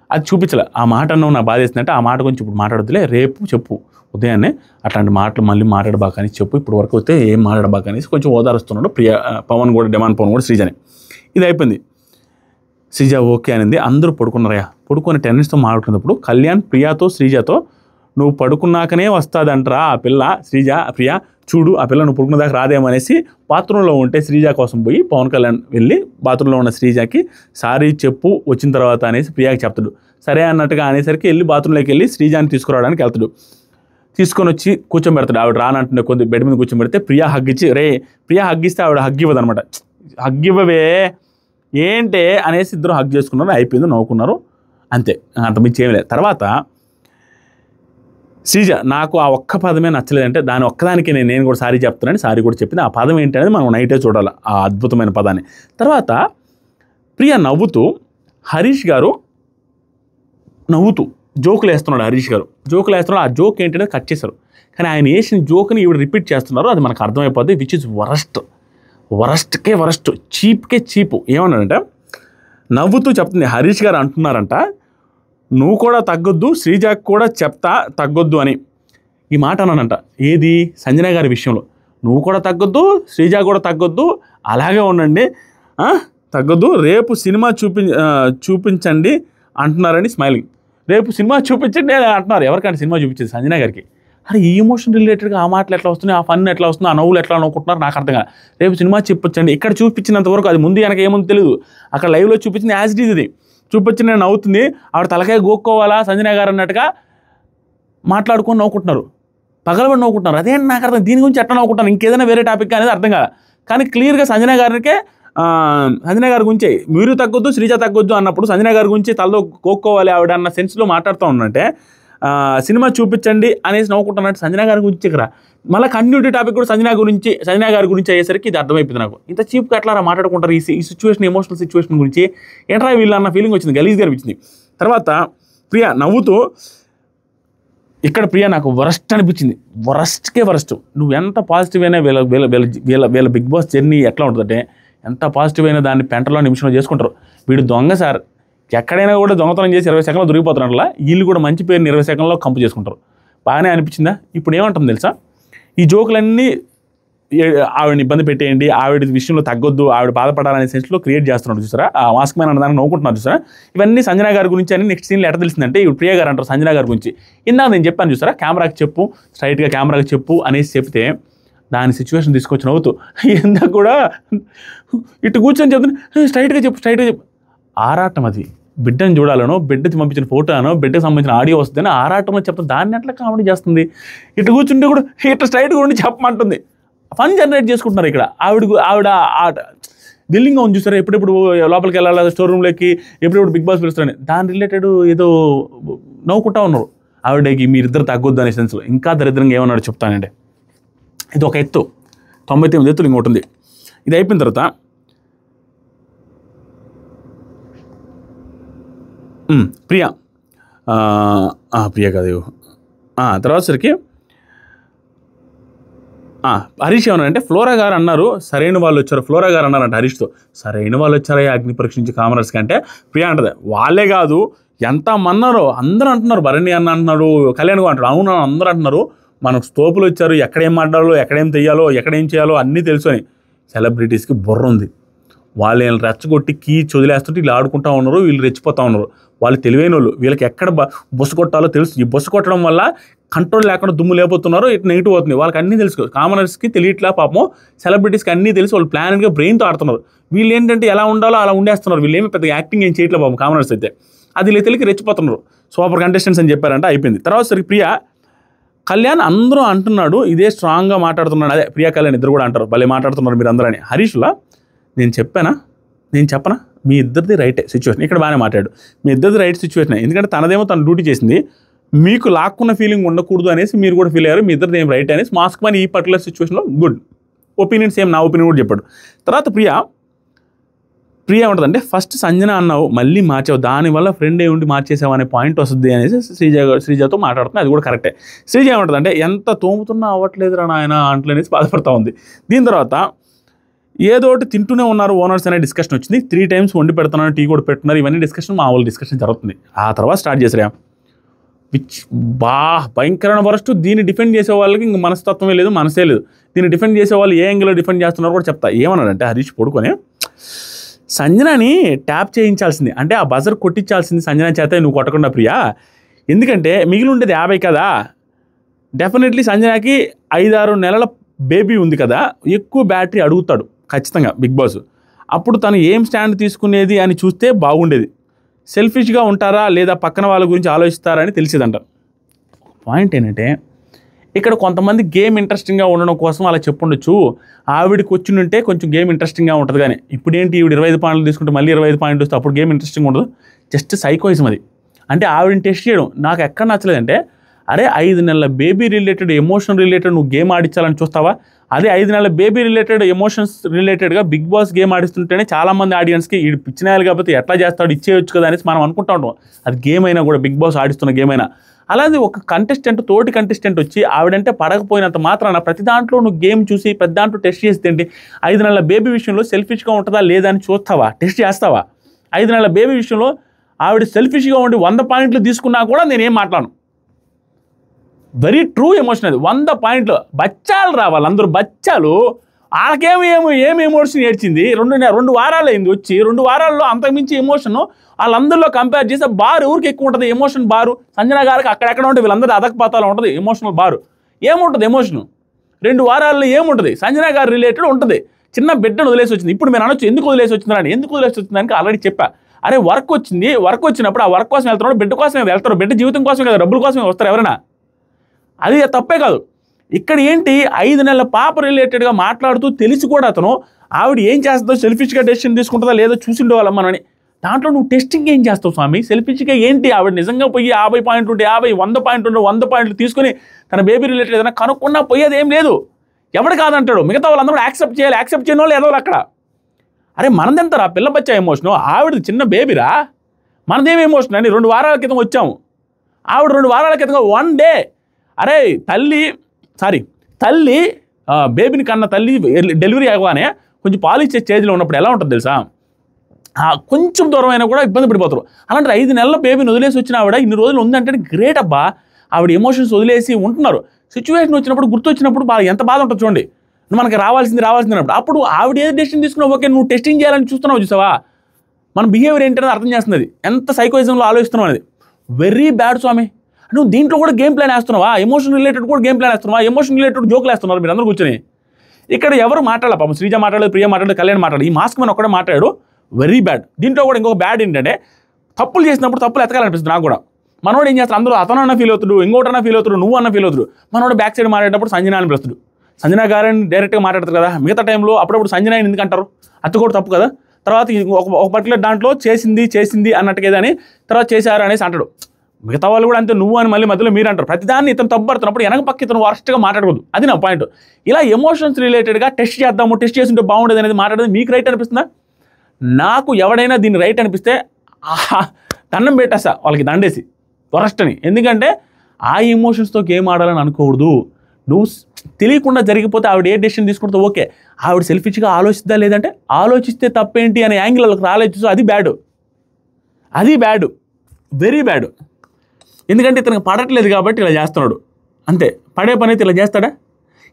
అది చూపించలే. ఆ మాట అన్న నా బాధ వేస్తుందంటే ఆ మాట గురించి ఇప్పుడు మాట్లాడద్దులే, రేపు చెప్పు ఉదయాన్నే అట్లాంటి మాటలు మళ్ళీ మాట్లాడబాకని చెప్పు, ఇప్పుడు వరకు అయితే ఏం మాట్లాడబాకనేసి కొంచెం ఓదారుస్తున్నాడు ప్రియ. పవన్ కూడా డెమాన్ పవన్ కూడా శ్రీజని. ఇది అయిపోయింది. శ్రీజ ఓకే అనింది. అందరూ పడుకున్నారయ్యా. పడుకుని టెన్నిస్తో మాట్లాడుతున్నప్పుడు కళ్యాణ్ ప్రియాతో శ్రీజతో నువ్వు పడుకున్నాకనే వస్తుందంటరా ఆ పిల్ల శ్రీజ, ప్రియ చూడు ఆ పిల్ల నువ్వు పడుకున్న దాకా రాదేమనేసి బాత్రూంలో ఉంటే శ్రీజ కోసం పోయి పవన్ కళ్యాణ్ వెళ్ళి బాత్రూంలో ఉన్న శ్రీజకి సారీ చెప్పు వచ్చిన తర్వాత అనేసి ప్రియాకి చెప్తాడు. సరే అన్నట్టుగా అనేసరికి వెళ్ళి బాత్రూంలోకి వెళ్ళి శ్రీజాని తీసుకురావడానికి వెళ్తాడు. తీసుకొని వచ్చి కూర్చోబెడతాడు. ఆవిడ రానంటున్న కొద్ది బెడ్ మీద కూర్చోబెడితే ప్రియా హగ్గిచ్చి ప్రియా హగ్గిస్తే ఆవిడ హగ్ ఇవ్వదు అనమాట. హగ్ ఇవ్వవే ఏంటే అనేసి ఇద్దరు హగ్ చేసుకున్నారు. అయిపోయింది, నవ్వుకున్నారు, అంతే, అంతమించి ఏం లేదు. తర్వాత శ్రీజ నాకు ఆ ఒక్క పదమే నచ్చలేదంటే దాని ఒక్కదానికి నేను కూడా సారీ చెప్తున్నాను, సారీ కూడా చెప్పింది. ఆ పదం ఏంటి అనేది మనం నైటే చూడాలి, ఆ అద్భుతమైన పదాన్ని. తర్వాత ప్రియ నవ్వుతూ హరీష్ గారు నవ్వుతూ జోకులు వేస్తున్నాడు. హరీష్ గారు జోకులు వేస్తున్నాడు. ఆ జోక్ ఏంటంటే కట్ చేశారు, కానీ ఆయన వేసిన జోక్ని ఈవిడ రిపీట్ చేస్తున్నారు. అది మనకు అర్థమైపోద్ది. విచ్ ఇస్ వరస్ట్కే వరస్ట్, చీప్కే చీపు. ఏమన్నాడంటే నవ్వుతూ చెప్తుంది, హరీష్ గారు అంటున్నారంట నువ్వు కూడా తగ్గొద్దు, శ్రీజాకి కూడా చెప్తా తగ్గొద్దు అని. ఈ మాట అన్నానంట. ఏది? సంజన గారి విషయంలో. నువ్వు కూడా తగ్గొద్దు, శ్రీజ కూడా తగ్గొద్దు, అలాగే ఉండండి, తగ్గొద్దు, రేపు సినిమా చూపించండి అంటున్నారని స్మైలింగ్. రేపు సినిమా చూపించండి అంటున్నారు. ఎవరికంటే సినిమా చూపించేది సంజన గారికి. అరే ఈ ఎమోషన్ రిలేటెడ్గా ఆ మాటలు ఎట్లా వస్తున్నాయి, ఆ ఫన్ ఎట్లా వస్తుంది, ఆ నవ్వులు ఎట్లా నవ్వుకుంటున్నారు నాకు అర్థం కాదు. రేపు సినిమా చూపించండి. ఇక్కడ చూపించినంత వరకు అది ముందు వెనక ఏముంది తెలియదు. అక్కడ లైవ్లో చూపించింది యాజ్ ఇట్ ఈజ్. ఇది చూపించి నేను నవ్వుతుంది, ఆవిడ తలకాయ గోక్కోవాలా సంజన గారు అన్నట్టుగా మాట్లాడుకొని నవ్వుకుంటున్నారు, పగలబడి నవ్వుకుంటున్నారు. అదేంటి నాకు అర్థం, దీని గురించి ఎట్లా నవ్వుకుంటాను, ఇంకేదైనా వేరే టాపిక్ అనేది అర్థం కాదు. కానీ క్లియర్గా సంజన గారికే సంజన గారి గురించే మీరు తగ్గొద్దు శ్రీజ తగ్గొద్దు అన్నప్పుడు సంజన గారి గురించి తలలో కోక్కోవాలి ఆవిడ అన్న సెన్స్లో మాట్లాడుతూ ఉన్నట్టే సినిమా చూపించండి అనేసి నవ్వుకుంటున్నట్టు సంజన గారి గురించి ఇక్కడ మళ్ళీ కంటిన్యూటీ టాపిక్ కూడా సంజన గారి గురించి అయ్యేసరికి ఇది అర్థమైపోయింది నాకు. ఇంత చీప్గా ఎట్లా మాట్లాడుకుంటారు ఈ సిచ్యువేషన్, ఎమోషనల్ సిచ్యువేషన్ గురించి ఏంట్రా వీళ్ళు అన్న ఫీలింగ్ వచ్చింది, గలీజ్గా అనిపించింది. తర్వాత ప్రియ నవ్వుతూ ఇక్కడ ప్రియ నాకు వరస్ట్ అనిపించింది, వరస్ట్కే వరస్ట్. నువ్వు ఎంత పాజిటివ్ అయినా వీళ్ళ బిగ్ బాస్ జర్నీ ఎట్లా ఉంటుందంటే ఎంత పాజిటివ్ అయినా దాన్ని పెంటలో నిమిషంలో చేసుకుంటారు. వీడు దొంగ సార్, ఎక్కడైనా కూడా దొంగతనం చేసి 20 సెకండ్లో దొరికిపోతున్నట్లా వీళ్ళు కూడా మంచి పేరుని 20 సెకండ్లో కంపు చేసుకుంటారు. బాగానే అనిపించిందా? ఇప్పుడు ఏమంటుంది తెలుసా, ఈ జోకులన్నీ ఆవిడని ఇబ్బంది పెట్టేయండి, ఆవిడ విషయంలో తగ్గొద్దు, ఆవిడ బాధపడాలనే సెన్స్లో క్రియేట్ చేస్తున్నాడు చూసారా, ఆ మాస్క్ మ్యాన్ అన్న దాన్ని నవ్వుకుంటున్నారు చూసారా. ఇవన్నీ సంజన గారి గురించి అని నెక్స్ట్ సీన్లో ఎట్లా తెలిసిందంటే ఇప్పుడు ప్రియ గారు అంటారు సంజన గారి గురించి. ఇందాక నేను చెప్పాను చూసారా, కెమెరాకి చెప్పు, స్ట్రైట్గా కెమెరాకి చెప్పు అనేసి చెప్తే దాని సిచ్యువేషన్ తీసుకొచ్చి నవ్వుతూ ఇందాక కూడా ఇటు కూర్చొని చెప్తున్నా స్ట్రైట్గా చెప్పు. ఆరాటం అది, బిడ్డను చూడాలనో, బిడ్డకి పంపించిన ఫోటోనో, బిడ్డకు సంబంధించిన ఆడియో వస్తుందని ఆరాటంలో చెప్తాను. దాన్ని ఎట్లా కామెడీ చేస్తుంది? ఇటు కూర్చుంటే కూడా ఇట్లా స్ట్రైట్గా ఉండి చెప్పమంటుంది. ఫన్ జనరేట్ చేసుకుంటున్నారు ఇక్కడ. ఆవిడ బిల్లింగ్ ఉంది చూసారా, ఎప్పుడెప్పుడు లోపలికి వెళ్ళాలి స్టోర్ రూమ్లోకి, ఎప్పుడెప్పుడు బిగ్ బాస్ పిలుస్తారని దాని రిలేటెడ్ ఏదో నవ్వుకుంటా ఉన్నారు. ఆవిడకి మీరిద్దరు తగ్గొద్దు అనే సెన్స్లో. ఇంకా దరిద్రంగా ఏమన్నాడు చెప్తానండి. ఇది ఒక ఎత్తు, 99 ఎత్తులు ఇంకోటి ఉంది. ఇది అయిపోయిన తర్వాత ప్రియ కాదు తర్వాత సరికి హరీష్ ఏమన్నారంటే ఫ్లోరా గారు అన్నారు సరైన వాళ్ళు వచ్చారు, ఫ్లోరా గారు అన్నారంట హరీష్తో, సరైన వాళ్ళు వచ్చారా అగ్ని పరీక్ష నుంచి కామనర్స్ కంటే. ప్రియ అంటది వాళ్ళే కాదు ఎంతమన్నారో అందరూ అంటున్నారు, భరణి అన్న అంటున్నాడు, కళ్యాణ్ అంటాడు, అవును అందరూ అంటున్నారు మనకు స్తోపులు వచ్చారు, ఎక్కడేం మాట్లాడాలో, ఎక్కడేం తెయ్యాలో, ఎక్కడేం చేయాలో అన్నీ తెలుసు అని. సెలబ్రిటీస్కి బుర్ర ఉంది, వాళ్ళు వీళ్ళని రెచ్చగొట్టి వదిలేస్తుంటే వీళ్ళు ఆడుకుంటూ ఉన్నారు, వీళ్ళు రెచ్చిపోతూ ఉన్నారు. వాళ్ళు తెలివైన వాళ్ళు, వీళ్ళకి ఎక్కడ బొస్సు కొట్టాలో తెలుసు. ఈ బొస్సు కొట్టడం వల్ల కంట్రోల్ లేకుండా దుమ్ము లేకపోతున్నారు, ఇటు నెగిటివ్ అవుతుంది. వాళ్ళకి అన్నీ తెలుసు, కామనర్స్కి తెలియట్లా పాపం, సెలబ్రిటీస్కి అన్నీ తెలిసి వాళ్ళు ప్లాన్గా బ్రెయిన్తో ఆడుతున్నారు. వీళ్ళు ఏంటంటే ఎలా ఉండాలో అలా ఉండేస్తున్నారు, వీళ్ళు ఏమి పెద్ద యాక్టింగ్ ఏం చేయట్లేదు పాపం కామనర్స్ అయితే. అది వీళ్ళు తెలియక రెచ్చిపోతున్నారు. సూపర్ కంటెస్టెంట్స్ అని చెప్పారంట, అయిపోయింది. తర్వాత సరే ప్రియ కళ్యాణ్ అందరూ అంటున్నాడు ఇదే స్ట్రాంగ్గా మాట్లాడుతున్నాడు, అదే ప్రియా కళ్యాణ్ ఇద్దరు కూడా అంటారు భలే మాట్లాడుతున్నారు మీరు అందరూ అని. హరీష్లా నేను చెప్పనా మీ ఇద్దరిది రైటే సిచ్యువేషన్, ఇక్కడ బాగానే మాట్లాడు, మీ ఇద్దరిది రైట్ సిచ్యువేషన్. ఎందుకంటే తనదేమో తను డ్యూటీ చేసింది, మీకు లాక్కున్న ఫీలింగ్ ఉండకూడదు అనేసి మీరు కూడా ఫీల్ అయ్యారు, మీ ఇద్దరు ఏం రైట్ అనేసి మాస్క్ మని ఈ పర్టికులర్ సిచ్యువేషన్లో గుడ్ ఒపీనియన్ సేమ్, నా ఒపీనియన్ కూడా చెప్పాడు. తర్వాత ప్రియా ఏమంటుందంటే ఫస్ట్ సంజన అన్నావు మళ్ళీ మార్చావు, దానివల్ల ఫ్రెండ్ ఏముండి మార్చేసావు అనే పాయింట్ వస్తుంది అనేసి శ్రీజతో మాట్లాడుతుంది. అది కూడా కరెక్టే. శ్రీజ ఏమంటుందంటే ఎంత తోముతున్నా అవ్వట్లేదురా నాయన అంట్లు అనేసి బాధపడతా ఉంది. దీని తర్వాత ఏదో ఒకటి తింటూనే ఉన్నారు ఓనర్స్ అనే డిస్కషన్ వచ్చింది. 3 times వండి పెడుతున్నారు, టీ కూడా పెడుతున్నారు, ఇవన్నీ డిస్కషన్ మామూలు డిస్కషన్ జరుగుతుంది. ఆ తర్వాత స్టార్ట్ చేసారా భయంకరమైన వరస్ట్. దీన్ని డిఫెండ్ చేసే వాళ్ళకి ఇంక మనస్తత్వమే లేదు, మనసే లేదు. దీన్ని డిఫెండ్ చేసే వాళ్ళు ఏ యాంగిల్లో డిఫెండ్ చేస్తున్నారో కూడా చెప్తా. ఏమన్నాడంటే హరీష్ పడుకొని సంజనాని ట్యాప్ చేయించాల్సింది, అంటే ఆ బజర్ కొట్టించాల్సింది సంజన చేత, నువ్వు కొట్టకుండా ప్రియా, ఎందుకంటే మిగిలి ఉండేది 50 కదా. డెఫినెట్లీ సంజనాకి 5-6 నెలల బేబీ ఉంది కదా, ఎక్కువ బ్యాటరీ అడుగుతాడు ఖచ్చితంగా బిగ్ బాస్. అప్పుడు తను ఏం స్టాండ్ తీసుకునేది అని చూస్తే బాగుండేది. సెల్ఫిష్గా ఉంటారా లేదా పక్కన వాళ్ళ గురించి ఆలోచిస్తారా అని తెలిసేదంట. పాయింట్ ఏంటంటే ఇక్కడ కొంతమంది గేమ్ ఇంట్రెస్టింగ్గా ఉండడం కోసం అలా చెప్పుండొచ్చు. ఆవిడకి వచ్చినుంటే కొంచెం గేమ్ ఇంట్రెస్టింగ్గా ఉంటుంది, కానీ ఇప్పుడు ఏంటి ఈవిడ 25 పాయింట్లు తీసుకుంటే మళ్ళీ 25 పాయింట్లు వస్తే అప్పుడు గేమ్ ఇంట్రెస్టింగ్ ఉండదు. జస్ట్ సైకోయిజం అది. అంటే ఆవిడని టెస్ట్ చేయడం నాకు ఎక్కడ నచ్చలేదంటే, అరే 5 నెలల బేబీ రిలేటెడ్ ఎమోషన్ రిలేటెడ్ నువ్వు గేమ్ ఆడించాలని చూస్తావా? అదే 5 నెలల బేబీ రిలేటెడ్ ఎమోషన్స్ రిలేటెడ్గా బిగ్ బాస్ గేమ్ ఆడిస్తుంటేనే చాలామంది ఆడియన్స్కి ఈ పిచ్చినాయాలు కాబట్టి ఎట్లా చేస్తాడు ఇచ్చేయచ్చు కదా అనేసి మనం అనుకుంటా ఉంటాం. అది గేమ్ అయినా కూడా, బిగ్ బాస్ ఆడిస్తున్న గేమ్ అయినా. అలాగే ఒక కంటెస్టెంట్ తోటి కంటెస్టెంట్ వచ్చి ఆవిడంటే పడకపోయినంత మాత్రాన ప్రతి దాంట్లో నువ్వు గేమ్ చూసి ప్రతి దాంట్లో టెస్ట్ చేస్తే ఏంటి? 5 నెలల బేబీ విషయంలో సెల్ఫిష్గా ఉంటుందా లేదా అని చూస్తావా? టెస్ట్ చేస్తావా? 5 నెలల బేబీ విషయంలో ఆవిడ సెల్ఫిష్గా ఉండి 100 పాయింట్లు తీసుకున్నా కూడా నేనేం మాట్లాడను. వెరీ ట్రూ ఎమోషన్ అది. 100 పాయింట్లు. బచ్చాలు రావాలి, అందరూ బచ్చాలు. ఏమి ఎమోషన్ ఏడ్చింది? 2 వారాలు అయింది వచ్చి, 2 వారాల్లో అంతకుమించి ఎమోషన్ వాళ్ళందరిలో కంపేర్ చేస్తే బారు ఊరికి ఎక్కువ ఉంటుంది ఎమోషన్. బారు సంజన గారికి అక్కడెక్కడ ఉంటుంది, వీళ్ళందరూ అదకపాతాలో ఉంటుంది ఎమోషనల్ బారు. ఏముంటుంది ఎమోషను 2 వారాల్లో? ఏముంటుంది? సంజన గారు రిలేటెడ్ ఉంటుంది. చిన్న బిడ్డను వదిలేసి వచ్చింది. ఇప్పుడు మీరు అనొచ్చు ఎందుకు వదిలేసి వచ్చిందని. ఎందుకు వదిలేసి వచ్చిందానికి ఆల్రెడీ చెప్పా. అరే వర్క్ వచ్చింది, వర్క్ వచ్చినప్పుడు ఆ వర్క్ కోసం వెళ్తున్నాడు, బిడ్డ కోసం వెళ్తారు, బిడ్డ జీవితం కోసం కదా, డబ్బుల కోసం వస్తారు ఎవరైనా. అది తప్పే కాదు. ఇక్కడ ఏంటి 5 నెలల పాప రిలేటెడ్గా మాట్లాడుతూ తెలిసి కూడా అతను ఆవిడ ఏం చేస్తుందో, సెల్ఫిష్గా డెసిషన్ తీసుకుంటుందా లేదో చూసిండేవాళ్ళం మనని. దాంట్లో నువ్వు టెస్టింగ్ ఏం చేస్తావు స్వామి? సెల్ఫిష్గా ఏంటి? ఆవిడ నిజంగా పోయి 50 పాయింట్లు ఉంటే 50, 100 పాయింట్లు ఉంటే 100 పాయింట్లు తీసుకుని తన బేబీ రిలేటెడ్ ఏదైనా కనుక్కున్నా పోయేది ఏం లేదు. ఎవడు కాదంటాడు? మిగతా వాళ్ళందరూ కూడా యాక్సెప్ట్ చేయాలి. యాక్సెప్ట్ చేయని వాళ్ళు ఏదో అక్కడ. అరే మనదెంతరా పిల్ల బచ్చా ఎమోషను? ఆవిడ చిన్న బేబీరా, మనదేం ఎమోషన్ అని 2 వారాల క్రితం వచ్చాము. ఆవిడ 2 వారాల క్రితం 1 డే. అరే తల్లి బేబీని కన్న తల్లి డెలివరీ అవ్వగానే కొంచెం పాలు ఇచ్చే స్టేజ్లో ఉన్నప్పుడు ఎలా ఉంటుంది తెలుసా? కొంచెం దూరం అయినా కూడా ఇబ్బంది పడిపోతారు. అలాంటి 5 నెలల బేబీని వదిలేసి వచ్చిన ఆవిడ ఇన్ని రోజులు ఉందంటే గ్రేట్ అబ్బా. ఆవిడ ఎమోషన్స్ వదిలేసి ఉంటున్నారు. సిచ్యువేషన్ వచ్చినప్పుడు, గుర్తు వచ్చినప్పుడు ఎంత బాధ ఉంటుంది చూడండి. మనకి రావాల్సింది అన్నప్పుడు అప్పుడు ఆవిడ ఏది డెసిషన్ తీసుకున్నావు, ఓకే నువ్వు టెస్టింగ్ చేయాలని చూస్తున్నావు చూసావా? మన బిహేవియర్ ఏంటనేది అర్థం చేస్తుంది. ఎంత సైకోయిజంలో ఆలోచిస్తున్నావు అనేది. వెరీ బ్యాడ్ స్వామి. నువ్వు దీంట్లో కూడా గేమ్ ప్లాన్ వేస్తున్నావా? ఎమోషన్ రిలేటెడ్ కూడా గేమ్ ప్లాన్ వేస్తున్నావా? ఎమోషన్ రిలేటెడ్ జోకులు వేస్తున్నారు మీరు అందరూ కూర్చొని. ఇక్కడ ఎవరు మాట్లాడాలి? పాపం శ్రీజ మాట్లాడలేదు, ప్రియ మాట్లాడలేదు, కళ్యాణ్ మాట్లాడు, ఈ మాస్క్ మన ఒక్కడే మాట్లాడాడు. Very bad. దీంట్లో కూడా ఇంకొక బ్యాడ్ ఏంటంటే తప్పులు చేసినప్పుడు తప్పులు ఎతకాలనిపిస్తుంది నాకు కూడా. మనోడు ఏం చేస్తాడు? అందరూ అతనన్నా ఫీల్ అవుతాడు, ఇంకోటన్నా ఫీల్ అవుతాడు, నువ్వు అన్న ఫీల్ అవుతాడు. మనోడు బ్యాక్ సైడ్ మాట్లాడేటప్పుడు సంజన అని పిలుస్తాడు. సంజన గారిని డైరెక్ట్గా మాట్లాడతారు కదా. మిగతా టైంలో అప్పుడప్పుడు సంజన ఎందుకు అంటారు? అది కూడా తప్పు కదా. తర్వాత ఒక పర్టికులర్ దాంట్లో చేసింది అన్నట్టుగా అని తర్వాత చేశారు అనేసి అంటాడు. మిగతా వాళ్ళు కూడా అంతే, నువ్వు అని మళ్ళీ మధ్యలో మీరు అంటారు. ప్రతిదాన్ని ఇతను తప్పు పడుతున్నప్పుడు వెనక పక్క ఇతను వర్స్ట్గా మాట్లాడకూడదు. అది నా పాయింట్. ఇలా ఎమోషన్స్ రిలేటెడ్గా టెస్ట్ చేద్దాము, టెస్ట్ చేస్తుంటే బాగుండేది అనేది మాట్లాడేది మీకు రైట్ అనిపిస్తుందా? నాకు ఎవడైనా దీన్ని రైట్ అనిపిస్తే దండం పెట్టేస్తా వాళ్ళకి, దండేసి వరస్ట్ అని. ఎందుకంటే ఆ ఎమోషన్స్తో గేమ్ ఆడాలని అనుకోకూడదు. నువ్వు తెలియకుండా జరిగిపోతే ఆవిడ ఏ డెసిషన్ తీసుకుంటే ఓకే, ఆవిడ సెల్ఫిష్గా ఆలోచిద్దా లేదంటే ఆలోచిస్తే తప్పేంటి అనే యాంగిల్ వాళ్ళకి రాలేదు. అది బ్యాడ్, వెరీ బ్యాడ్. ఎందుకంటే ఇతనికి పడట్లేదు కాబట్టి ఇలా చేస్తున్నాడు అంతే. పడే పని అయితే ఇలా చేస్తాడా?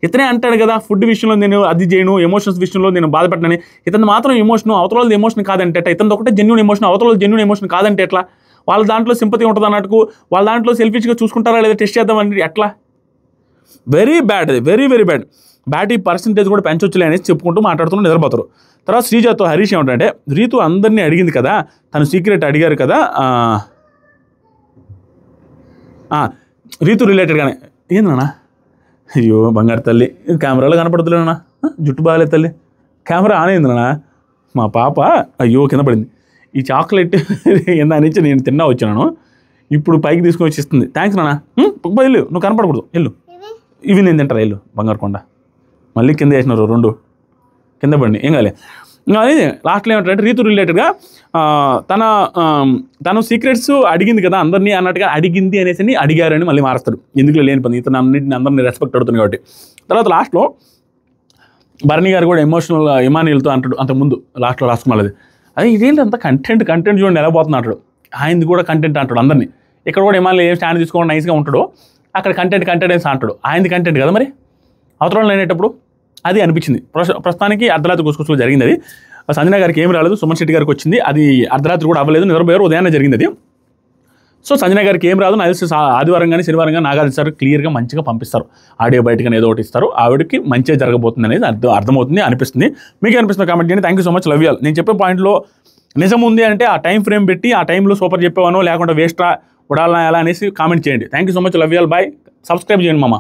ఇతనే అంటాడు కదా, ఫుడ్ విషయంలో నేను అది చేయను, ఎమోషన్స్ విషయంలో నేను బాధపడ్డానని. ఇతను మాత్రం ఎమోషన్, అవతల వాళ్ళది ఎమోషన్ కాదంటే ఎట్లా? ఇతను ఒకటే జెన్యూన్ ఎమోషన్, అవతల వాళ్ళది జెన్యూన్ ఎమోషన్ కాదంటే ఎట్లా? వాళ్ళ దాంట్లో సింపతి ఉంటుంది అన్నట్టు వాళ్ళ దాంట్లో సెల్ఫిష్గా చూసుకుంటారా లేదా టెస్ట్ చేద్దామని ఎట్లా? వెరీ బ్యాడ్, అది very very bad. Battery percentage కూడా పెంచొచ్చులే అనేసి చెప్పుకుంటూ మాట్లాడుతూ నిద్రపోతారు. తర్వాత శ్రీజతో హరీష్ ఏమంటే, రీతు అందరినీ అడిగింది కదా, తను సీక్రెట్ అడిగారు కదా, రీతు రిలేటెడ్గానే. ఏందన్నా? అయ్యో బంగారు తల్లి, కెమెరాలో కనపడుతులేనా? జుట్టు బాగాలేదు తల్లి, కెమెరా ఆన్ అయిందన్నా. మా పాప అయ్యో కింద పడింది. ఈ చాక్లెట్ ఇందా నుంచి నేను తిన్నా వచ్చినాను. ఇప్పుడు పైకి తీసుకొని వచ్చి ఇస్తుంది. థ్యాంక్స్ నాన్న. వెళ్ళు, నువ్వు కనపడకూడదు, వెళ్ళు. ఇవి నేను తింటారా, వెళ్ళు. బంగారు కొండ మళ్ళీ కింద వేసినారు 2 కింద పడి, ఏం కాలే. అది లాస్ట్లో ఏమంటారంటే రీతు రిలేటెడ్గా తను సీక్రెట్స్ అడిగింది కదా అందరినీ అన్నట్టుగా అడిగింది అనేసి అడిగారని మళ్ళీ మారుస్తాడు. ఎందుకు లేని పని, ఇతను అందరినీ రెస్పెక్ట్ అడుగుతుంది కాబట్టి. తర్వాత లాస్ట్లో భరణి గారు కూడా ఎమోషనల్ ఇమానియల్తో అంటాడు అంతకుముందు లాస్ట్లో రాసుకున్నది. అది ఇదేంటి అంత కంటెంట్ చూడండి ఎలా పోతుంది అంటాడు. ఆయనది కూడా కంటెంట్ అంటాడు అందరినీ. ఇక్కడ కూడా ఇమానియల్ ఏం స్టాండ్ తీసుకోవడం నైస్గా ఉంటాడు, అక్కడ కంటెంట్ అంటాడు. ఆయనది కంటెంట్ కదా మరి అవతల వాళ్ళు అనేటప్పుడు అది అనిపించింది. ప్రస్తుతానికి అర్ధరాత్రి గుసగుసలో జరిగింది అది. సంజన గారికి ఏం రాలేదు, సుమన్ శెట్టి గారికి వచ్చింది. అది అర్ధరాత్రి కూడా అవ్వలేదు, నిద్రపోయారు, ఉదయాన్నే జరిగింది అది. సో సంజన గారికి ఏం రాదు, నాకు తెలిసి ఆదివారం కానీ శనివారం కానీ నాగార్జున సార్ క్లియర్గా మంచిగా పంపిస్తారు. ఆడియో బయటగా ఏదో ఒకటి ఇస్తారు, ఆవిడకి మంచిగా జరగబోతుంది అనేది అర్థమవుతుంది అనిపిస్తుంది. మీకే అనిపిస్తుంది కామెంట్ చేయండి. Thank you so much, love you all. నేను చెప్పే పాయింట్లో నిజం ఉంది అంటే ఆ టైం ఫ్రేమ్ పెట్టి ఆ టైంలో సూపర్ చెప్పేవానో లేకుండా వేస్ట్రా ఉడాలనా ఎలా అనేసి కామెంట్ చేయండి. Thank you so much, love you all, bye. Subscribe చేయండి మామ.